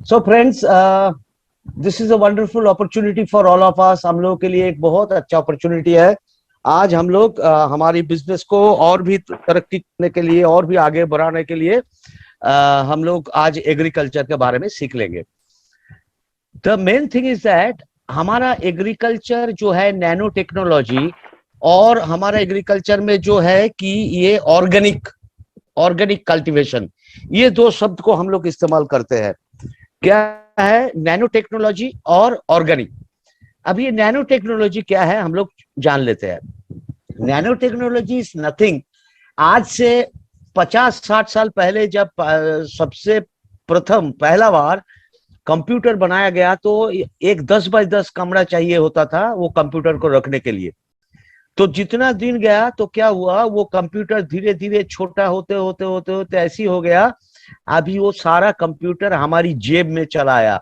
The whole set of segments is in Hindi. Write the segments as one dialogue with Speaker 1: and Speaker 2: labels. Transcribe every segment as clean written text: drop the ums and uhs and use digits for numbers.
Speaker 1: So friends, this is a wonderful opportunity for all of us. हम लोग के लिए एक बहुत अच्छा अपॉर्चुनिटी है। आज हम लोग हमारी बिजनेस को और भी तरक्की करने के लिए और भी आगे बढ़ाने के लिए हम लोग आज एग्रीकल्चर के बारे में सीख लेंगे। The main thing is that हमारा एग्रीकल्चर जो है नैनो टेक्नोलॉजी, और हमारा एग्रीकल्चर में जो है कि ये ऑर्गेनिक ऑर्गेनिक कल्टीवेशन, ये दो शब्द को हम लोग इस्तेमाल करते हैं। क्या है नैनो टेक्नोलॉजी और ऑर्गेनिक? अब ये नैनो टेक्नोलॉजी क्या है हम लोग जान लेते हैं। Nano technology is nothing. आज से 50-60 साल पहले जब सबसे प्रथम पहला बार कंप्यूटर बनाया गया तो एक 10 बाय 10 कमरा चाहिए होता था वो कंप्यूटर को रखने के लिए। तो जितना दिन गया तो क्या हुआ, वो कंप्यूटर धीरे धीरे छोटा होते होते होते होते ऐसी हो गया, अभी वो सारा कंप्यूटर हमारी जेब में चला आया।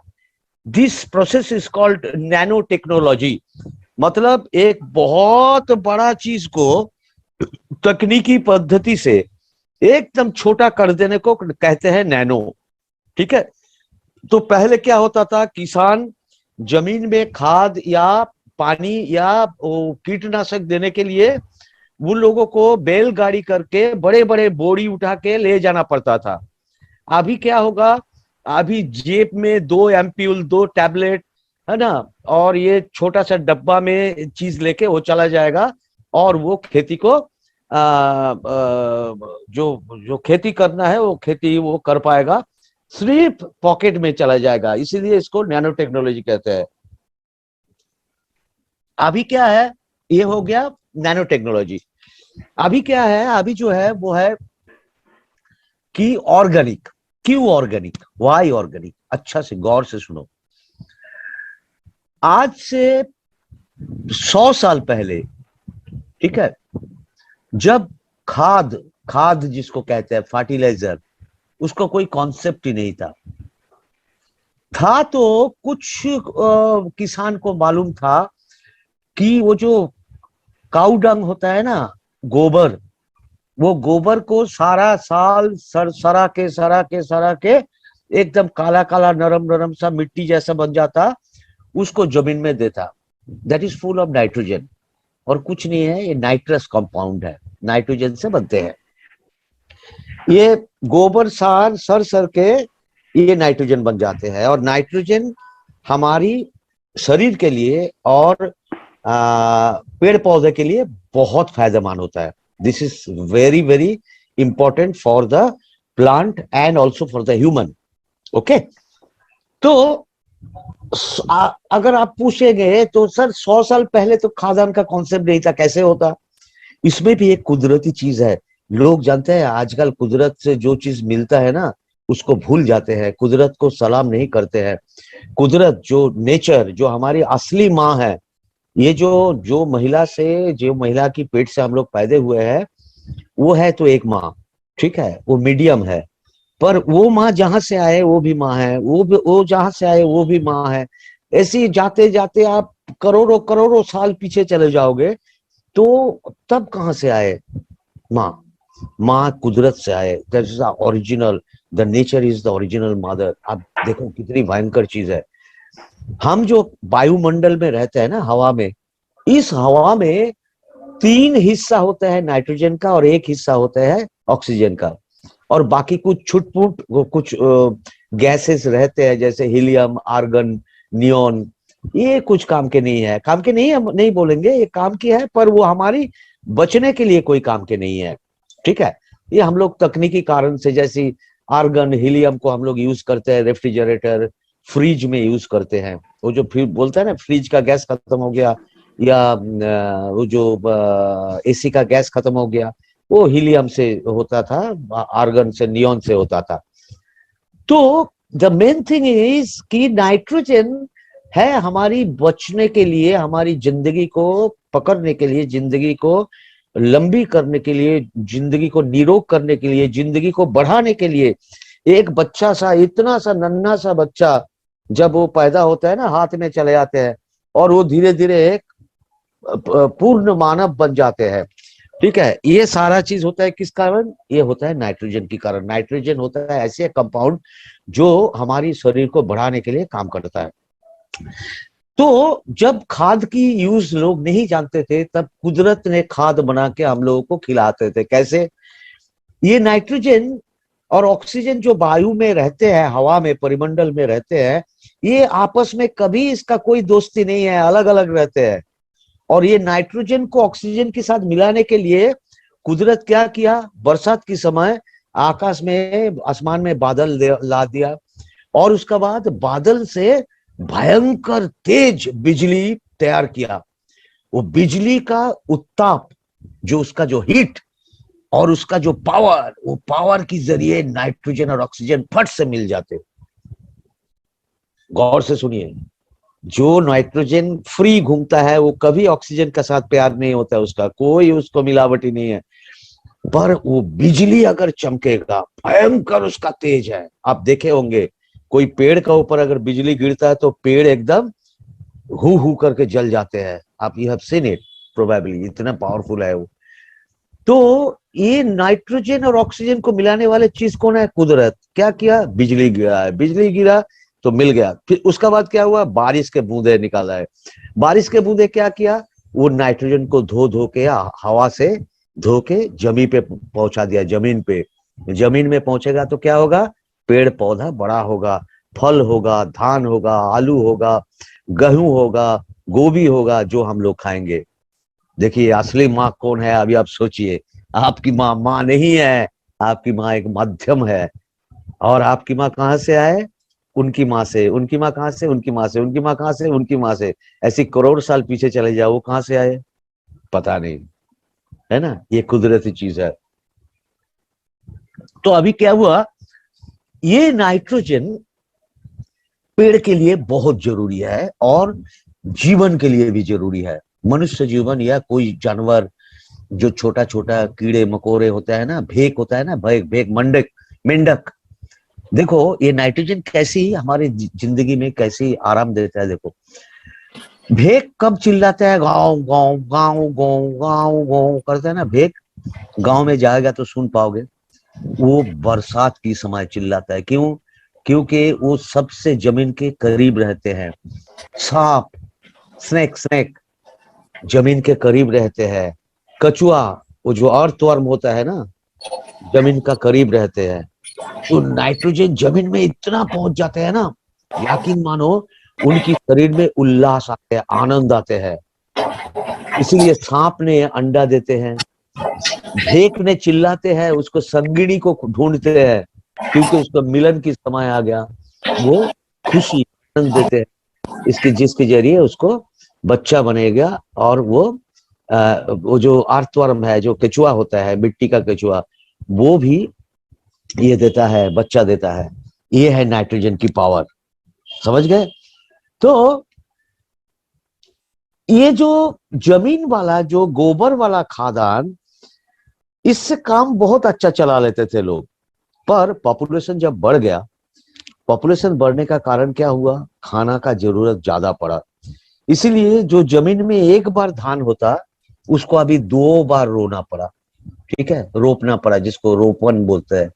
Speaker 1: This process is called nano technology. मतलब एक बहुत बड़ा चीज को तकनीकी पद्धति से एकदम छोटा कर देने को कहते हैं नैनो। ठीक है। तो पहले क्या होता था, किसान जमीन में खाद या पानी या कीटनाशक देने के लिए उन लोगों को बैलगाड़ी करके बड़े बड़े बोरी उठा के ले जाना पड़ता था। अभी क्या होगा, अभी जेब में 2 एम्प्यूल 2 टैबलेट है ना, और ये छोटा सा डब्बा में चीज लेके वो चला जाएगा और वो खेती को जो जो खेती करना है वो खेती वो कर पाएगा, सिर्फ पॉकेट में चला जाएगा। इसीलिए इसको नैनो टेक्नोलॉजी कहते हैं। अभी क्या है, ये हो गया नैनो टेक्नोलॉजी। अभी क्या है, अभी जो है वो है कि ऑर्गेनिक। क्यों ऑर्गेनिक, वाई ऑर्गेनिक? अच्छा से गौर से सुनो। आज से 100 साल पहले, ठीक है, जब खाद खाद जिसको कहते हैं फर्टिलाइजर, उसका कोई कॉन्सेप्ट ही नहीं था तो कुछ किसान को मालूम था कि वो जो काऊ डंग होता है ना, गोबर, वो गोबर को सारा साल सरा के एकदम काला काला नरम नरम सा मिट्टी जैसा बन जाता, उसको जमीन में देता। That is full of nitrogen. और कुछ नहीं है, ये नाइट्रस कंपाउंड है, नाइट्रोजन से बनते हैं। ये गोबर सार सर सर के ये नाइट्रोजन बन जाते हैं, और नाइट्रोजन हमारी शरीर के लिए और पेड़ पौधे के लिए बहुत फायदेमंद होता है। This is very very important for the plant and also for the human. Okay. तो अगर आप पूछेंगे तो सर 100 साल पहले तो खाद्यान्न का कॉन्सेप्ट नहीं था, कैसे होता? इसमें भी एक कुदरती चीज है। लोग जानते हैं आजकल कुदरत से जो चीज मिलता है ना उसको भूल जाते हैं, कुदरत को सलाम नहीं करते हैं। कुदरत जो नेचर, जो हमारी असली माँ है, ये जो जो महिला से, जो महिला की पेट से हम लोग पैदा हुए हैं, वो है तो एक माँ, ठीक है, वो मीडियम है। पर वो माँ जहां से आए वो भी माँ है, वो जहां से आए वो भी माँ है। ऐसे ही जाते जाते आप करोड़ों करोड़ों साल पीछे चले जाओगे तो तब कहाँ से आए माँ? माँ कुदरत से आए। That is the original, the nature is the original mother. आप देखो कितनी भयंकर चीज है। हम जो वायुमंडल में रहते हैं ना, हवा में, इस हवा में 3 हिस्सा होता है नाइट्रोजन का और 1 हिस्सा होता है ऑक्सीजन का, और बाकी कुछ छुटपुट कुछ गैसेस रहते हैं जैसे हीलियम, आर्गन, नियोन। ये कुछ काम के नहीं है, काम के नहीं है नहीं बोलेंगे, ये काम की है, पर वो हमारी बचने के लिए कोई काम के नहीं है। ठीक है। ये हम लोग तकनीकी कारण से, जैसे आर्गन हीलियम को हम लोग यूज करते हैं रेफ्रिजरेटर फ्रिज में यूज करते हैं। वो जो फिर बोलता है ना फ्रिज का गैस खत्म हो गया, या वो जो एसी का गैस खत्म हो गया, वो हीलियम से होता था, आर्गन से, नियोन से होता था। तो द मेन थिंग इज कि नाइट्रोजन है हमारी बचने के लिए, हमारी जिंदगी को पकड़ने के लिए, जिंदगी को लंबी करने के लिए, जिंदगी को निरोग करने के लिए, जिंदगी को बढ़ाने के लिए। एक बच्चा सा, इतना सा नन्हा सा बच्चा जब वो पैदा होता है ना, हाथ में चले जाते हैं और वो धीरे धीरे एक पूर्ण मानव बन जाते हैं। ठीक है, ये सारा चीज होता है किस कारण? ये होता है नाइट्रोजन के कारण। नाइट्रोजन होता है ऐसे कंपाउंड जो हमारी शरीर को बढ़ाने के लिए काम करता है। तो जब खाद की यूज लोग नहीं जानते थे, तब कुदरत ने खाद बना के हम लोगों को खिलाते थे। कैसे? ये नाइट्रोजन और ऑक्सीजन जो वायु में रहते हैं, हवा में, परिमंडल में रहते हैं, ये आपस में कभी इसका कोई दोस्ती नहीं है, अलग अलग रहते हैं। और ये नाइट्रोजन को ऑक्सीजन के साथ मिलाने के लिए कुदरत क्या किया? बरसात के समय आकाश में, आसमान में बादल ला दिया, और उसके बाद बादल से भयंकर तेज बिजली तैयार किया। वो बिजली का उत्ताप, जो उसका जो हीट और उसका जो पावर, वो पावर के जरिए नाइट्रोजन और ऑक्सीजन फट से मिल जाते। गौर से सुनिए, जो नाइट्रोजन फ्री घूमता है वो कभी ऑक्सीजन के साथ प्यार नहीं होता है, उसका कोई उसको मिलावटी नहीं है। पर वो बिजली अगर चमकेगा, भयंकर उसका तेज है। आप देखे होंगे कोई पेड़ का ऊपर अगर बिजली गिरता है तो पेड़ एकदम हु हु करके जल जाते हैं। आप you have seen it probably, इतना पावरफुल है वो। तो ये नाइट्रोजन और ऑक्सीजन को मिलाने वाले चीज कौन है? कुदरत। क्या किया? बिजली गिरा है, बिजली गिरा तो मिल गया। फिर उसका बाद क्या हुआ? बारिश के बूंदे निकाला है। बारिश के बूंदे क्या किया? वो नाइट्रोजन को धो धो के, हवा से धो के जमीन पे पहुंचा दिया। जमीन पे, जमीन में पहुंचेगा तो क्या होगा? पेड़ पौधा बड़ा होगा, फल होगा, धान होगा, आलू होगा, गेहूं होगा, गोभी होगा, जो हम लोग खाएंगे। देखिए असली माँ कौन है? अभी आप सोचिए। आपकी माँ माँ नहीं है, आपकी माँ एक माध्यम है। और आपकी माँ कहाँ से आए? उनकी माँ से। उनकी माँ कहाँ से? उनकी माँ से। उनकी माँ कहाँ से? उनकी माँ से। ऐसी करोड़ साल पीछे चले जाओ, वो कहाँ से आए पता नहीं, है ना? ये कुदरती चीज है। तो अभी क्या हुआ? ये नाइट्रोजन पेड़ के लिए बहुत जरूरी है और जीवन के लिए भी जरूरी है। मनुष्य जीवन या कोई जानवर, जो छोटा छोटा कीड़े मकोड़े होता है ना, भेक होता है ना, भेक भेक मंडक, मेंढक। देखो ये नाइट्रोजन कैसी हमारी जिंदगी में कैसी आराम देता है। देखो भेक कब चिल्लाता है? गाँव गाँव गाँव गाँव गाँव गाँव करता है ना भेक। गाँव में जाएगा तो सुन पाओगे। वो बरसात की समय चिल्लाता है। क्यों? क्योंकि वो सबसे जमीन के करीब रहते हैं। सांप, स्नेक स्नेक जमीन के करीब रहते हैं। कछुआ, वो जो अर्थवर्म होता है ना, जमीन का करीब रहते हैं। तो नाइट्रोजन जमीन में इतना पहुंच जाते हैं ना, यकीन मानो उनकी शरीर में उल्लास आते हैं, आनंद आते हैं। इसीलिए सांप ने अंडा देते हैं, भेक ने चिल्लाते हैं, उसको संगिनी को ढूंढते हैं, क्योंकि उसका मिलन की समय आ गया। वो खुशी आनंद देते हैं, इसके जिसके जरिए उसको बच्चा बनेगा। और वो जो अर्थवर्म है, जो केचुआ होता है, मिट्टी का केचुआ, वो भी ये देता है, बच्चा देता है। ये है नाइट्रोजन की पावर। समझ गए? तो ये जो जमीन वाला, जो गोबर वाला खादान, इससे काम बहुत अच्छा चला लेते थे लोग। पर पॉपुलेशन जब बढ़ गया, पॉपुलेशन बढ़ने का कारण क्या हुआ? खाना का जरूरत ज्यादा पड़ा। इसीलिए जो जमीन में एक बार धान होता, उसको अभी 2 बार रोना पड़ा। ठीक है, रोपना पड़ा, जिसको रोपन बोलते हैं।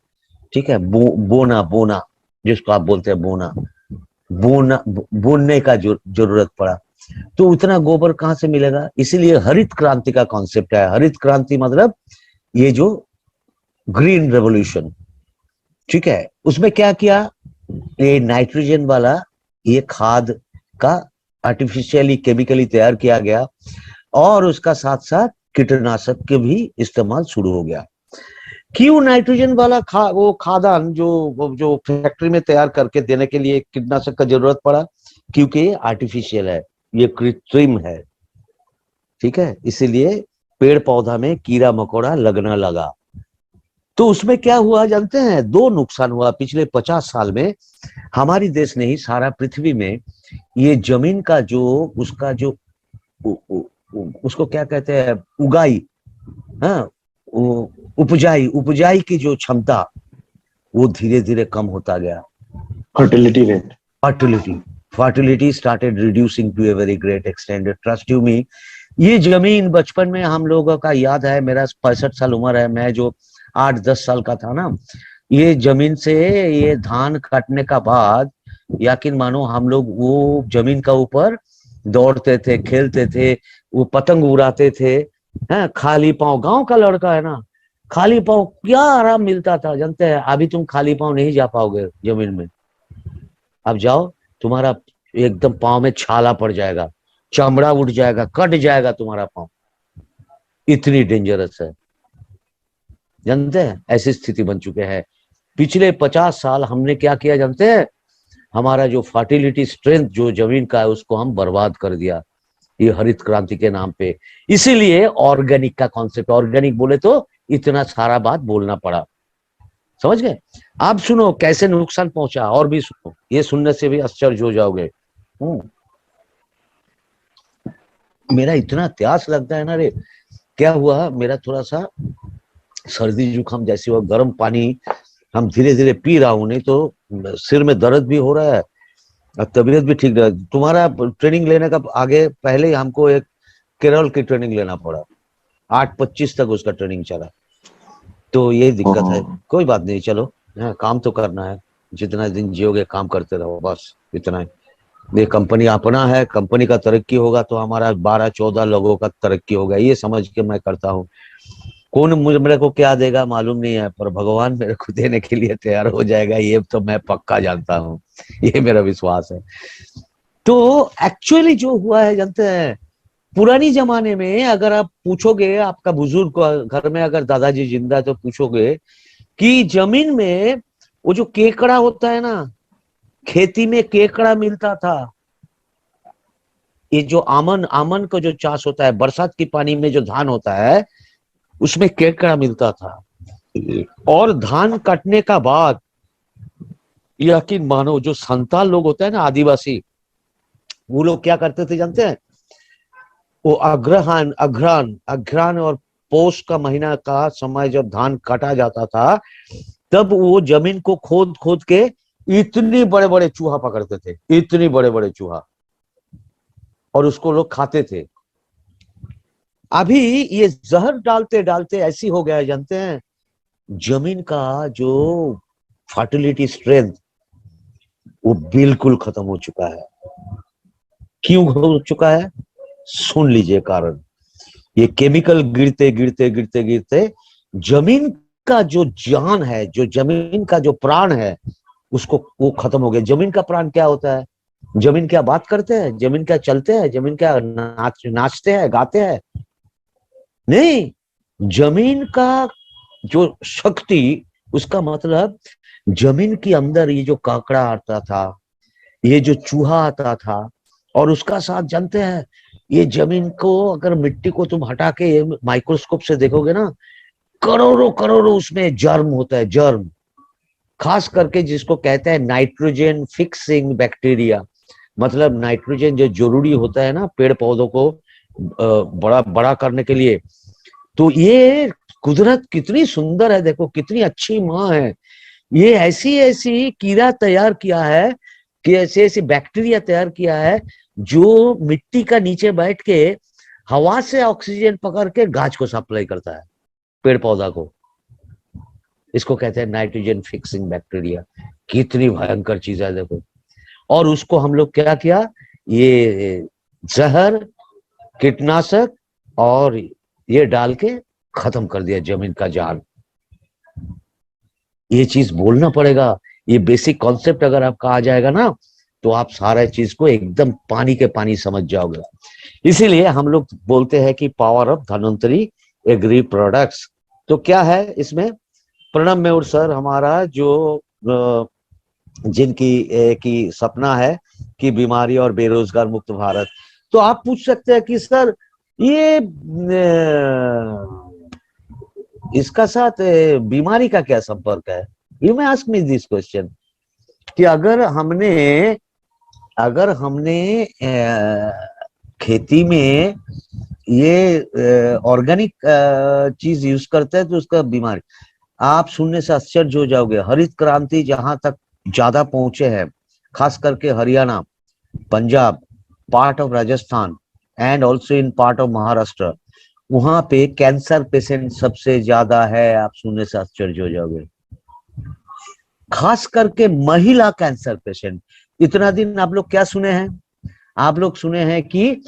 Speaker 1: ठीक है, बोना बोना, जिसको आप बोलते हैं बोना, बोना बोनने का जरूरत पड़ा। तो उतना गोबर कहाँ से मिलेगा? इसीलिए हरित क्रांति का कॉन्सेप्ट है। हरित क्रांति मतलब ये जो ग्रीन रेवोल्यूशन। ठीक है, उसमें क्या किया? ये नाइट्रोजन वाला ये खाद का आर्टिफिशियली, केमिकली तैयार किया गया, और उसका साथ साथ कीटनाशक के भी इस्तेमाल शुरू हो गया। क्यों नाइट्रोजन वाला वो खादान जो फैक्ट्री में तैयार करके देने के लिए कीटनाशक का जरूरत पड़ा? क्योंकि ये आर्टिफिशियल है, ये कृत्रिम है। ठीक है, इसीलिए पेड़ पौधा में कीड़ा मकोड़ा लगना लगा। तो उसमें क्या हुआ जानते हैं? 2 नुकसान हुआ पिछले 50 साल में। हमारी देश नहीं, सारा पृथ्वी में ये जमीन का जो उसका जो उसको क्या कहते हैं, उगाई, हाँ, उपजाई उपजाई की जो क्षमता, वो धीरे धीरे कम होता गया।
Speaker 2: Fertility rate,
Speaker 1: fertility started reducing to a very great extent. Trust you me, ये जमीन बचपन में हम लोगों का याद है, मेरा 65 साल उम्र है, मैं जो 8-10 साल का था ना, ये जमीन से ये धान काटने का बाद यकीन मानो हम लोग वो जमीन का ऊपर दौड़ते थे, खेलते थे, वो पतंग उड़ाते थे। हैं, खाली पांव, गांव का लड़का है ना, खाली पांव क्या आराम मिलता था जानते हैं। अभी तुम खाली पांव नहीं जा पाओगे जमीन में। अब जाओ, तुम्हारा एकदम पांव में छाला पड़ जाएगा, चमड़ा उठ जाएगा, कट जाएगा तुम्हारा पांव, इतनी डेंजरस है। जानते हैं ऐसी स्थिति बन चुके हैं। पिछले 50 साल हमने क्या किया जानते हैं, हमारा जो फर्टिलिटी स्ट्रेंथ जो जमीन का है उसको हम बर्बाद कर दिया, ये हरित क्रांति के नाम पे। इसीलिए ऑर्गेनिक का कॉन्सेप्ट, ऑर्गेनिक बोले तो इतना सारा बात बोलना पड़ा, समझ गए। आप सुनो कैसे नुकसान पहुंचा, और भी सुनो, ये सुनने से भी आश्चर्य हो जाओगे। मेरा इतना प्यास लगता है ना रे। क्या हुआ, मेरा थोड़ा सा सर्दी जुकाम जैसी हुआ, गर्म पानी हम धीरे धीरे पी रहा हूं, नहीं तो सिर में दर्द भी हो रहा है और तबीयत भी ठीक रहा। तुम्हारा ट्रेनिंग लेने का आगे पहले ही हमको एक केरल की ट्रेनिंग लेना पड़ा, 8:25 तक उसका ट्रेनिंग चला, तो यही दिक्कत है। कोई बात नहीं, चलो काम तो करना है, जितना दिन जियोगे काम करते रहो, बस इतना ही। ये कंपनी अपना है, कंपनी का तरक्की होगा तो हमारा 12-14 लोगों का तरक्की होगा, ये समझ के मैं करता हूँ। कौन मुझे, मेरे को क्या देगा मालूम नहीं है, पर भगवान मेरे को देने के लिए तैयार हो जाएगा, ये तो मैं पक्का जानता हूँ, ये मेरा विश्वास है। तो एक्चुअली जो हुआ है जानते हैं, पुरानी जमाने में अगर आप पूछोगे, आपका बुजुर्ग को घर में अगर दादाजी जिंदा है तो पूछोगे कि जमीन में वो जो केकड़ा होता है ना, खेती में केकड़ा मिलता था। ये जो आमन आमन का जो चाष होता है, बरसात की पानी में जो धान होता है उसमें केकड़ा मिलता था। और धान काटने का बाद यकीन मानो जो संताल लोग होते हैं ना, आदिवासी, वो लोग क्या करते थे जानते हैं, वो अग्रहान अघ्रान अघ्रान और पौष का महीना का समय जब धान काटा जाता था, तब वो जमीन को खोद खोद के इतने बड़े बड़े चूहा पकड़ते थे, इतने बड़े बड़े चूहा, और उसको लोग खाते थे। अभी ये जहर डालते डालते ऐसी हो गया है जानते हैं, जमीन का जो फर्टिलिटी स्ट्रेंथ वो बिल्कुल खत्म हो चुका है। क्यों हो चुका है, सुन लीजिए कारण। ये केमिकल गिरते गिरते गिरते गिरते जमीन का जो जान है, जो जमीन का जो प्राण है, उसको वो खत्म हो गया। जमीन का प्राण क्या होता है, जमीन क्या बात करते हैं, जमीन क्या चलते हैं, जमीन क्या नाचते हैं गाते हैं, नहीं। जमीन का जो शक्ति, उसका मतलब जमीन के अंदर ये जो काकड़ा आता था, ये जो चूहा आता था, और उसका साथ जानते हैं, ये जमीन को अगर मिट्टी को तुम हटा के माइक्रोस्कोप से देखोगे ना, करोड़ों करोड़ों उसमें जर्म होता है, जर्म, खास करके जिसको कहते हैं नाइट्रोजन फिक्सिंग बैक्टीरिया। मतलब नाइट्रोजन जो जरूरी होता है ना पेड़ पौधों को बड़ा बड़ा करने के लिए। तो ये कुदरत कितनी सुंदर है, देखो कितनी अच्छी माँ है, ये ऐसी ऐसी कीड़ा तैयार किया है, कि ऐसे ऐसी बैक्टीरिया तैयार किया है जो मिट्टी का नीचे बैठ के हवा से ऑक्सीजन पकड़ के गाछ को सप्लाई करता है, पेड़ पौधा को। इसको कहते हैं नाइट्रोजन फिक्सिंग बैक्टीरिया। कितनी भयंकर चीज है देखो। और उसको हम लोग क्या किया, ये जहर, कीटनाशक और ये डाल के खत्म कर दिया जमीन का जान। ये चीज बोलना पड़ेगा, ये बेसिक कॉन्सेप्ट अगर आपका आ जाएगा ना, तो आप सारा चीज को एकदम पानी के पानी समझ जाओगे। इसीलिए हम लोग बोलते हैं कि power of Dhanvantari agri products. तो क्या है इसमें, प्रणब मेहुर सर हमारा जो जिनकी की सपना है कि बीमारी और बेरोजगार मुक्त भारत। तो आप पूछ सकते हैं कि सर ये इसका साथ बीमारी का क्या संपर्क है। You may ask me this question, कि अगर हमने खेती में ये ऑर्गेनिक चीज यूज करते हैं तो उसका बीमारी, आप सुनने से आश्चर्य हो जाओगे। हरित क्रांति जहां तक ज्यादा पहुंचे हैं, खास करके Haryana, Punjab, part of Rajasthan, and also in part of Maharashtra, वहां पे कैंसर पेशेंट सबसे ज्यादा है। आप सुनने से आश्चर्य हो जाओगे, खास करके महिला कैंसर पेशेंट। इतना दिन आप लोग क्या सुने हैं? आप लोग सुने हैं कि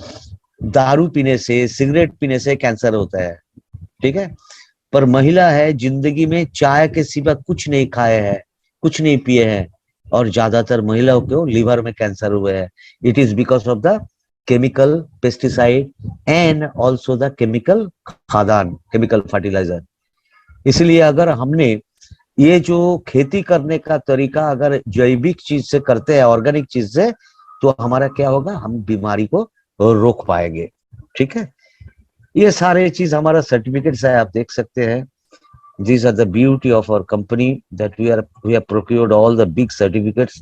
Speaker 1: दारू पीने से, सिगरेट पीने से कैंसर होता है, ठीक है। पर महिला है, जिंदगी में चाय के सिवा कुछ नहीं खाए हैं, कुछ नहीं पिए हैं, और ज्यादातर महिलाओं को लिवर में कैंसर हुए हैं। It is because of the chemical pesticide and also the chemical खादान, केमिकल फर्टिलाइजर। इसलिए अगर हमने ये जो खेती करने का तरीका अगर जैविक चीज से करते हैं, ऑर्गेनिक चीज से, तो हमारा क्या होगा, हम बीमारी को रोक पाएंगे, ठीक है। ये सारे चीज हमारा सर्टिफिकेट्स है, आप देख सकते हैं। These are the beauty of our company, that we have procured all the big certificates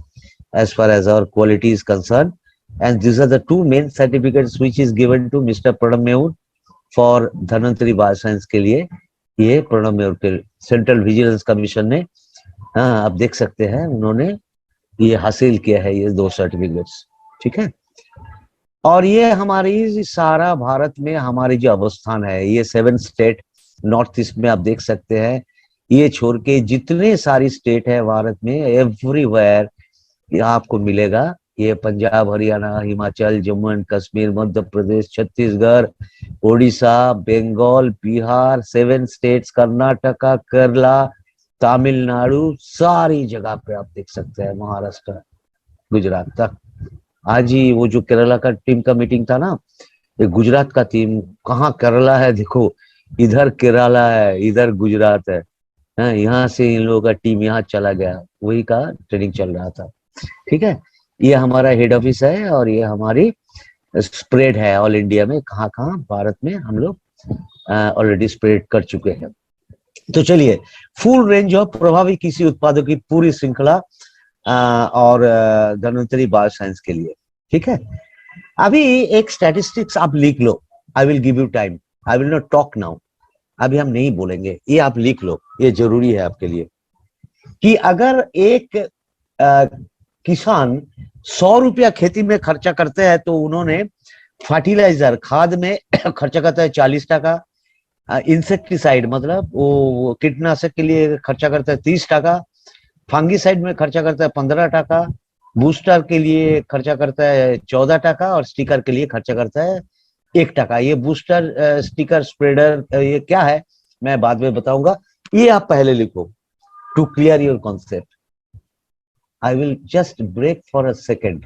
Speaker 1: as far as our quality is concerned, and these are the two main certificates which is given to Mr. Pranab Mehul for Dhanvantari bioscience के लिए। ये प्रणब मेहर के सेंट्रल विजिलेंस कमीशन ने, हाँ आप देख सकते हैं, उन्होंने ये हासिल किया है, ये दो सर्टिफिकेट्स, ठीक है। और ये हमारी सारा भारत में हमारी जो अवस्थान है, ये 7 स्टेट नॉर्थ ईस्ट में आप देख सकते हैं, ये छोड़ के जितने सारी स्टेट है भारत में, एवरीवेयर आपको मिलेगा। ये पंजाब, हरियाणा, हिमाचल, जम्मू एंड कश्मीर, मध्य प्रदेश, छत्तीसगढ़, उड़ीसा, बंगाल, बिहार, 7 स्टेट्स, कर्नाटका, केरला, तमिलनाडु, सारी जगह पे आप देख सकते हैं, महाराष्ट्र, गुजरात तक। आज ही वो जो केरला का टीम का मीटिंग था ना, ये गुजरात का टीम कहाँ केरला है, देखो इधर केरला है, इधर गुजरात है, यहाँ से इन लोगों का टीम यहाँ चला गया, वही का ट्रेनिंग चल रहा था, ठीक है। ये हमारा हेड ऑफिस है और ये हमारी स्प्रेड है ऑल इंडिया में, कहाँ कहाँ भारत में हम लोग ऑलरेडी स्प्रेड कर चुके हैं। तो चलिए, फुल रेंज ऑफ प्रभावी कृषि उत्पादों की पूरी श्रृंखला और धन्वंतरी बायोसाइंस के लिए, ठीक है। अभी एक स्टैटिस्टिक्स आप लिख लो, I will give you time, I will not talk now, अभी हम नहीं बोलेंगे, ये आप लिख लो, ये जरूरी है आपके लिए, कि अगर एक किसान 100 रुपया खेती में खर्चा करते हैं, तो उन्होंने फर्टिलाइजर, खाद में खर्चा करता है 40 टका, इंसेक्टिसाइड मतलब वो कीटनाशक के लिए खर्चा करता है 30 टका, फंगिसाइड में खर्चा करता है 15 टका, बूस्टर के लिए खर्चा करता है 14 टका, और स्टिकर के लिए खर्चा करता है 1 टका। ये बूस्टर, स्टिकर, स्प्रेडर, ये क्या है मैं बाद में बताऊंगा, ये आप पहले लिखो to clear your concept. I will just break for a second.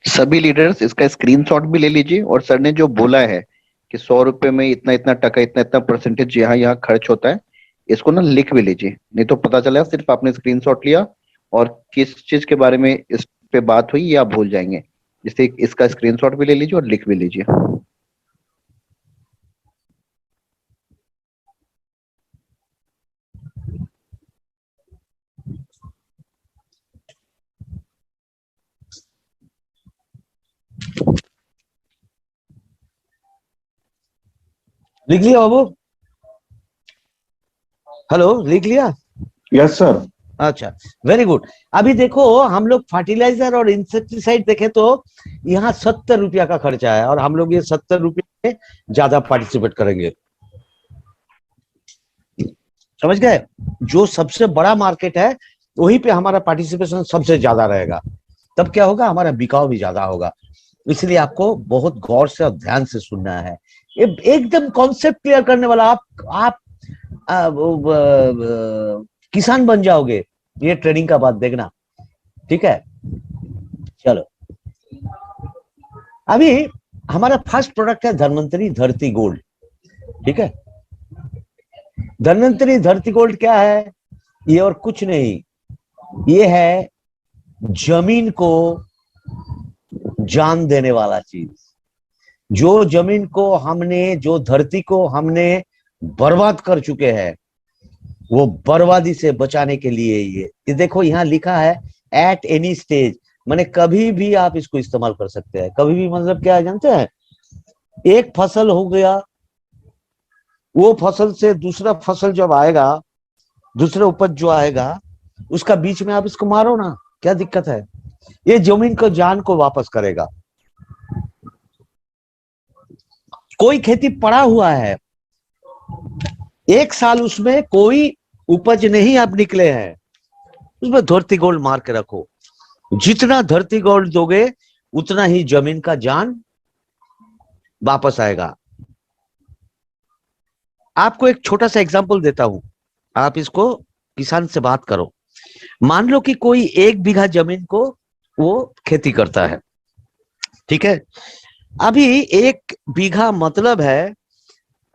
Speaker 2: सभी लीडर्स इसका स्क्रीनशॉट भी ले लीजिए, और सर ने जो बोला है कि 100 रुपए में इतना इतना टका, इतना इतना परसेंटेज यहाँ यहाँ खर्च होता है, इसको ना लिख भी लीजिए, नहीं तो पता चला सिर्फ आपने स्क्रीनशॉट लिया और किस चीज के बारे में इस पे बात हुई ये आप भूल जाएंगे। इसलिए इसका स्क्रीनशॉट भी ले लीजिए और लिख भी लीजिए।
Speaker 1: लिख लिया बाबू? हेलो, लिख लिया?
Speaker 3: Yes sir.
Speaker 1: अच्छा, वेरी गुड। अभी देखो, हम लोग फर्टिलाइजर और इंसेक्टिसाइड देखें तो यहाँ 70 रुपया का खर्चा है, और हम लोग ये 70 रुपये में ज्यादा पार्टिसिपेट करेंगे, समझ गए। जो सबसे बड़ा मार्केट है वहीं पे हमारा पार्टिसिपेशन सबसे ज्यादा रहेगा, तब क्या होगा, हमारा बिकाव भी ज्यादा होगा। इसलिए आपको बहुत गौर से और ध्यान से सुनना है, एकदम कॉन्सेप्ट क्लियर करने वाला। आप किसान बन जाओगे, ये ट्रेनिंग का बात देखना, ठीक है। चलो, अभी हमारा फर्स्ट प्रोडक्ट है धन्वंतरी धरती गोल्ड, ठीक है। धन्वंतरी धरती गोल्ड क्या है? ये और कुछ नहीं, ये है जमीन को जान देने वाला चीज। जो जमीन को हमने, जो धरती को हमने बर्बाद कर चुके हैं, वो बर्बादी से बचाने के लिए ये देखो यहाँ लिखा है एट एनी स्टेज, माने कभी भी आप इसको इस्तेमाल कर सकते हैं। कभी भी मतलब क्या है जानते हैं, एक फसल हो गया, वो फसल से दूसरा फसल जब आएगा, दूसरा उपज जो आएगा, उसका बीच में आप इसको मारो ना, क्या दिक्कत है? ये जमीन को जान को वापस करेगा। कोई खेती पड़ा हुआ है, एक साल उसमें कोई उपज नहीं आप निकले हैं, उसमें धरती गोल्ड मार के रखो। जितना धरती गोल्ड दोगे उतना ही जमीन का जान वापस आएगा। आपको एक छोटा सा एग्जांपल देता हूं, आप इसको किसान से बात करो। मान लो कि कोई 1 बीघा जमीन को वो खेती करता है, ठीक है। अभी 1 बीघा मतलब है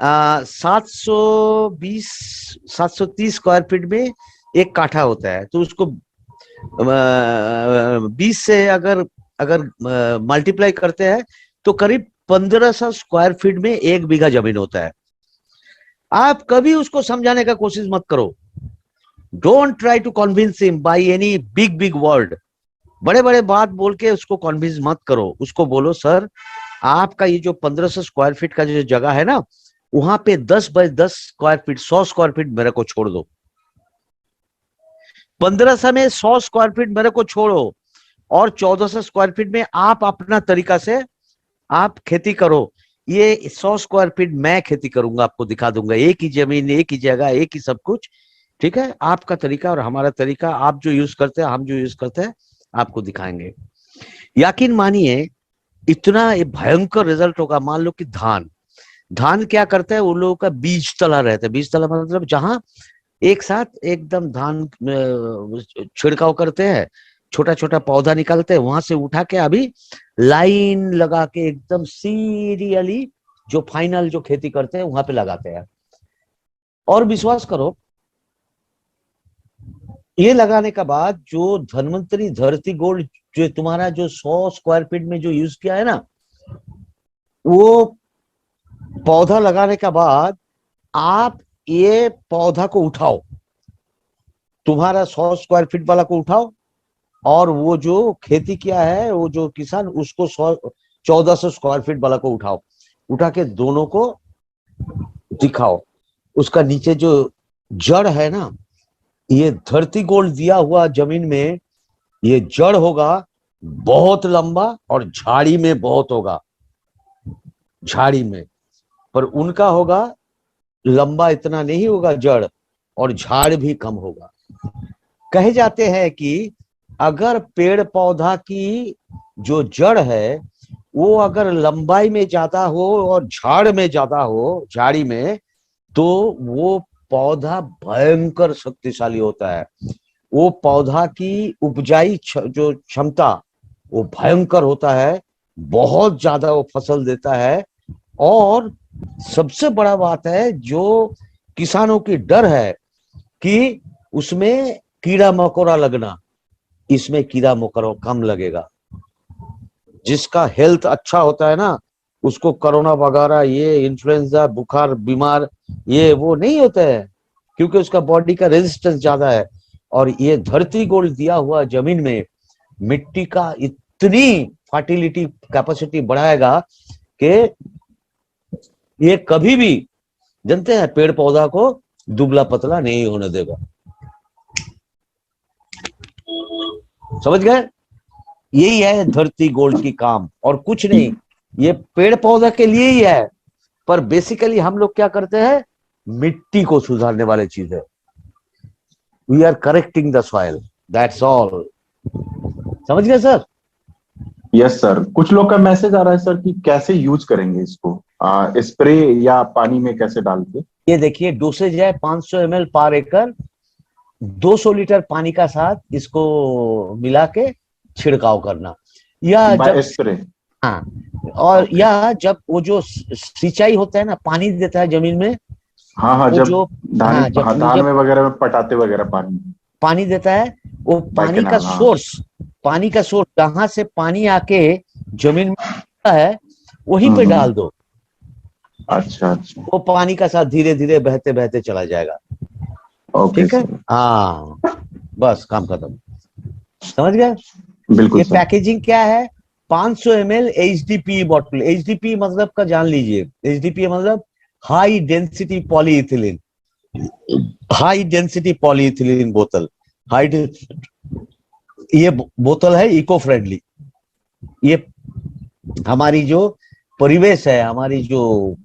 Speaker 1: 730 स्क्वायर फीट में 1 काठा होता है। तो उसको 20 से अगर अगर मल्टीप्लाई करते हैं तो करीब 1500 स्क्वायर फीट में 1 बीघा जमीन होता है। आप कभी उसको समझाने का कोशिश मत करो। Don't try to convince him by any big big word. बड़े बड़े बात बोल के उसको कन्विंस मत करो। उसको बोलो सर आपका ये जो 1500 स्क्वायर फीट का जो जगह है ना, वहां पे 10 by 10 square feet 100 square feet मेरे को छोड़ दो। 1500 में 100 स्क्वायर फीट मेरे को छोड़ो और 1400 स्क्वायर फीट में आप अपना तरीका से आप खेती करो। ये 100 स्क्वायर फीट मैं खेती करूंगा, आपको दिखा दूंगा। एक ही जमीन, एक ही जगह, एक ही सब कुछ, ठीक है। आपका तरीका और हमारा तरीका, आप जो यूज करते हैं हम जो यूज करते हैं, आपको दिखाएंगे। यकीन मानिए इतना भयंकर रिजल्ट होगा। मान लो कि धान क्या करता है, उन लोगों का बीज तला रहता है। बीज तला मतलब जहां एक साथ एकदम धान छिड़काव करते हैं, छोटा छोटा पौधा निकालते हैं, वहां से उठा के अभी लाइन लगा के एकदम सीरियली जो फाइनल जो खेती करते हैं वहां पे लगाते हैं। और विश्वास करो, ये लगाने के बाद जो धन्वंतरी धरती गोल्ड जो तुम्हारा जो 100 स्क्वायर फीट में जो यूज किया है ना, वो पौधा लगाने के बाद आप ये पौधा को उठाओ, तुम्हारा 100 स्क्वायर फीट वाला को उठाओ, और वो जो खेती किया है वो जो किसान, उसको 1400 स्क्वायर फीट वाला को उठाओ। उठा के दोनों को दिखाओ। उसका नीचे जो जड़ है ना, ये धरती गोल्ड दिया हुआ जमीन में ये जड़ होगा बहुत लंबा और झाड़ी में बहुत होगा, झाड़ी में। पर उनका होगा लंबा इतना नहीं होगा जड़, और झाड़ भी कम होगा। कहे जाते हैं कि अगर पेड़ पौधा की जो जड़ है वो अगर लंबाई में ज्यादा हो और झाड़ में ज्यादा हो, झाड़ी में, तो वो पौधा भयंकर शक्तिशाली होता है। वो पौधा की उपजाई जो क्षमता वो भयंकर होता है, बहुत ज्यादा वो फसल देता है। और सबसे बड़ा बात है जो किसानों की डर है कि उसमें कीड़ा मकोड़ा लगना, इसमें कीड़ा मकोड़ा कम लगेगा। जिसका हेल्थ अच्छा होता है ना, उसको कोरोना वगैरह ये इन्फ्लुएंजा बुखार बीमार ये वो नहीं होता है, क्योंकि उसका बॉडी का रेजिस्टेंस ज्यादा है। और ये धरती गोल्ड दिया हुआ जमीन में मिट्टी का इतनी फर्टिलिटी कैपेसिटी बढ़ाएगा कि ये कभी भी, जानते हैं, पेड़ पौधा को दुबला पतला नहीं होने देगा। समझ गए? यही है धरती गोल्ड की काम, और कुछ नहीं। ये पेड़ पौधा के लिए ही है, पर बेसिकली हम लोग क्या करते हैं, मिट्टी को सुधारने वाले चीज है। We are correcting the soil, that's all. समझ गए सर?
Speaker 3: Yes sir. कुछ लोग का मैसेज आ रहा है सर कि कैसे यूज करेंगे इसको, स्प्रे या पानी में कैसे डाल के?
Speaker 1: ये देखिए डोसेज है 500 ml पर एकड़, 200 लीटर पानी का साथ इसको मिला के छिड़काव करना, या जब
Speaker 3: स्प्रे।
Speaker 1: हाँ, और या जब वो जो सिंचाई होता है ना, पानी देता है जमीन में,
Speaker 3: हाँ हाँ,
Speaker 1: वो
Speaker 3: जब
Speaker 1: जो
Speaker 3: धान में वगैरह में पटाते वगैरह
Speaker 1: पानी देता है, वो पानी का
Speaker 3: कैनाल, हाँ।
Speaker 1: सोर्स जहां से पानी आके जमीन में है वहीं पे डाल दो।
Speaker 3: अच्छा अच्छा।
Speaker 1: वो पानी का साथ धीरे धीरे बहते बहते चला जाएगा।
Speaker 3: ओके
Speaker 1: ठीक है,
Speaker 3: सर।
Speaker 1: हाँ, बस काम खत्म। समझ गए?
Speaker 3: बिल्कुल
Speaker 1: ये
Speaker 3: सर।
Speaker 1: पैकेजिंग क्या है? 500 ml एचडीपी बॉटल। एचडीपी मतलब का जान लीजिए, एचडीपी मतलब high density polyethylene. High density polyethylene बोतल। हाई, ये बोतल है इको फ्रेंडली। ये हमारी जो परिवेश है, हमारी जो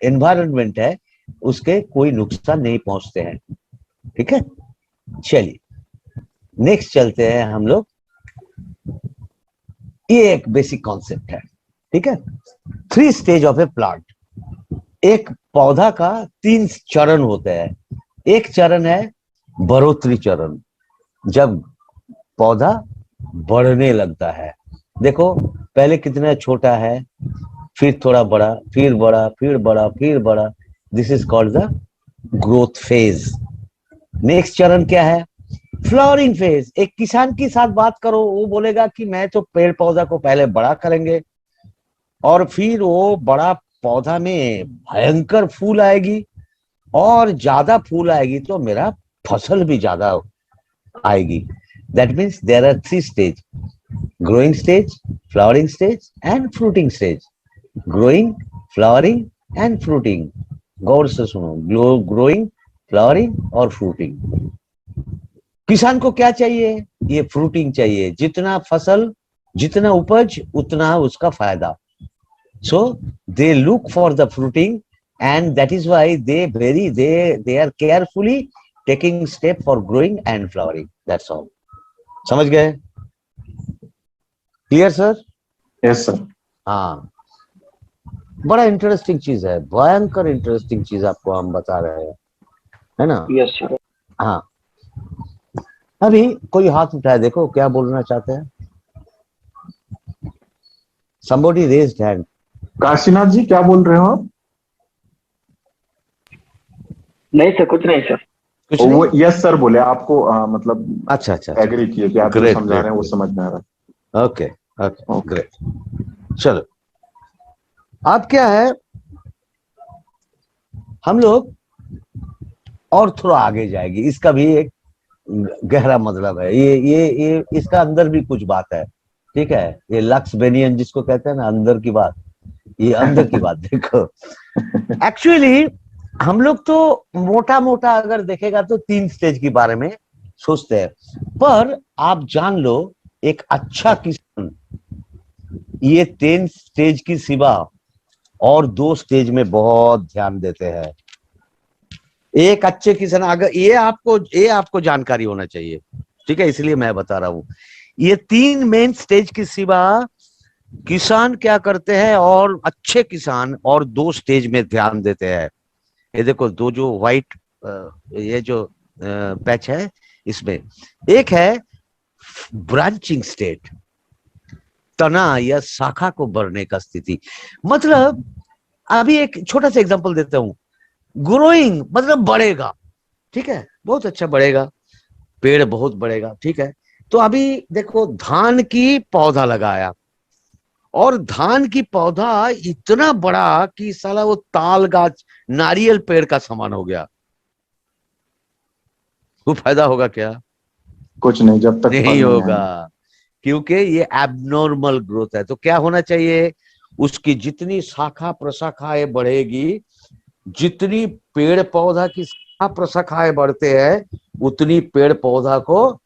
Speaker 1: एनवायरनमेंट है, उसके कोई नुकसान नहीं पहुंचते हैं। ठीक है, चलिए नेक्स्ट चलते हैं हम लोग। ये एक बेसिक कॉन्सेप्ट है। ठीक है, 3 स्टेज ऑफ ए प्लांट। एक पौधा का 3 चरण होते हैं। एक चरण है बढ़ोतरी चरण, जब पौधा बढ़ने लगता है। देखो पहले कितना छोटा है, फिर थोड़ा बड़ा, फिर बड़ा, फिर बड़ा, फिर बड़ा। This is called the growth phase. Next चरण क्या है? Flowering phase. एक किसान के साथ बात करो, वो बोलेगा कि मैं तो पेड़ पौधा को पहले बड़ा करेंगे, और फिर वो बड़ा पौधा में भयंकर फूल आएगी, और ज्यादा फूल आएगी तो मेरा फसल भी ज्यादा आएगी। That means there are 3 stage: growing stage, flowering stage and fruiting stage. Growing, flowering and fruiting. गौर से सुनो, ग्रोइंग, फ्लावरिंग और फ्रूटिंग। किसान को क्या चाहिए? ये फ्रूटिंग चाहिए। जितना फसल, जितना उपज, उतना उसका फायदा। So they look for the fruiting, and that is why they are carefully taking step for growing and flowering. That's all. समझ गए? Clear sir?
Speaker 3: Yes sir.
Speaker 1: हाँ, बड़ा इंटरेस्टिंग चीज है, भयंकर इंटरेस्टिंग चीज आपको हम बता रहे हैं, है ना?
Speaker 4: Yes sir.
Speaker 1: हाँ, अभी कोई हाथ उठाए, देखो क्या बोलना चाहते हैं। Somebody raised hand.
Speaker 3: काशीनाथ जी क्या बोल रहे हो आप?
Speaker 4: नहीं सर, कुछ नहीं सर।
Speaker 1: कुछ
Speaker 3: वो
Speaker 1: नहीं?
Speaker 3: यस सर बोले आपको, मतलब
Speaker 1: अच्छा अच्छा अच्छा,
Speaker 3: एग्री किए कि आप जो
Speaker 1: ग्रेट
Speaker 3: समझा रहे हैं वो
Speaker 1: ग्रेट।
Speaker 3: समझ में आ रहा
Speaker 1: ओके ओके
Speaker 3: है। ओके।
Speaker 1: ग्रेट। चलो, अब क्या है, हम लोग और थोड़ा आगे जाएगी। इसका भी एक गहरा मतलब है। ये इसका अंदर भी कुछ बात है। ठीक है, ये लक्स बेनियन जिसको कहते हैं ना, अंदर की बात, ये अंदर की बात देखो। एक्चुअली हम लोग तो मोटा मोटा अगर देखेगा तो 3 स्टेज के बारे में सोचते हैं, पर आप जान लो, एक अच्छा किसान ये 3 स्टेज की सिवा और 2 स्टेज में बहुत ध्यान देते हैं। एक अच्छे किसान, अगर ये आपको जानकारी होना चाहिए, ठीक है, इसलिए मैं बता रहा हूं। ये 3 मेन स्टेज की सिवा किसान क्या करते हैं, और अच्छे किसान और 2 स्टेज में ध्यान देते हैं। ये देखो, दो जो व्हाइट ये जो पैच है, इसमें एक है ब्रांचिंग स्टेट, तना या शाखा को बढ़ने का स्थिति। मतलब अभी एक छोटा सा एग्जांपल देता हूं। ग्रोइंग मतलब बढ़ेगा, ठीक है, बहुत अच्छा बढ़ेगा, पेड़ बहुत बढ़ेगा, ठीक है। तो अभी देखो, धान की पौधा लगाया, और धान की पौधा इतना बड़ा कि साला वो ताल गाछ, नारियल पेड़ का समान हो गया। वो फायदा होगा क्या?
Speaker 3: कुछ नहीं, जब तक फल
Speaker 1: नहीं
Speaker 3: नहीं
Speaker 1: होगा,
Speaker 3: आएगा।
Speaker 1: क्योंकि ये एबनॉर्मल ग्रोथ है। तो क्या होना चाहिए? उसकी जितनी शाखा प्रशाखाएं बढ़ेगी, जितनी पेड़ पौधा की शाखा प्रशाखाएं बढ़ते हैं, उतनी पेड़ पौधा को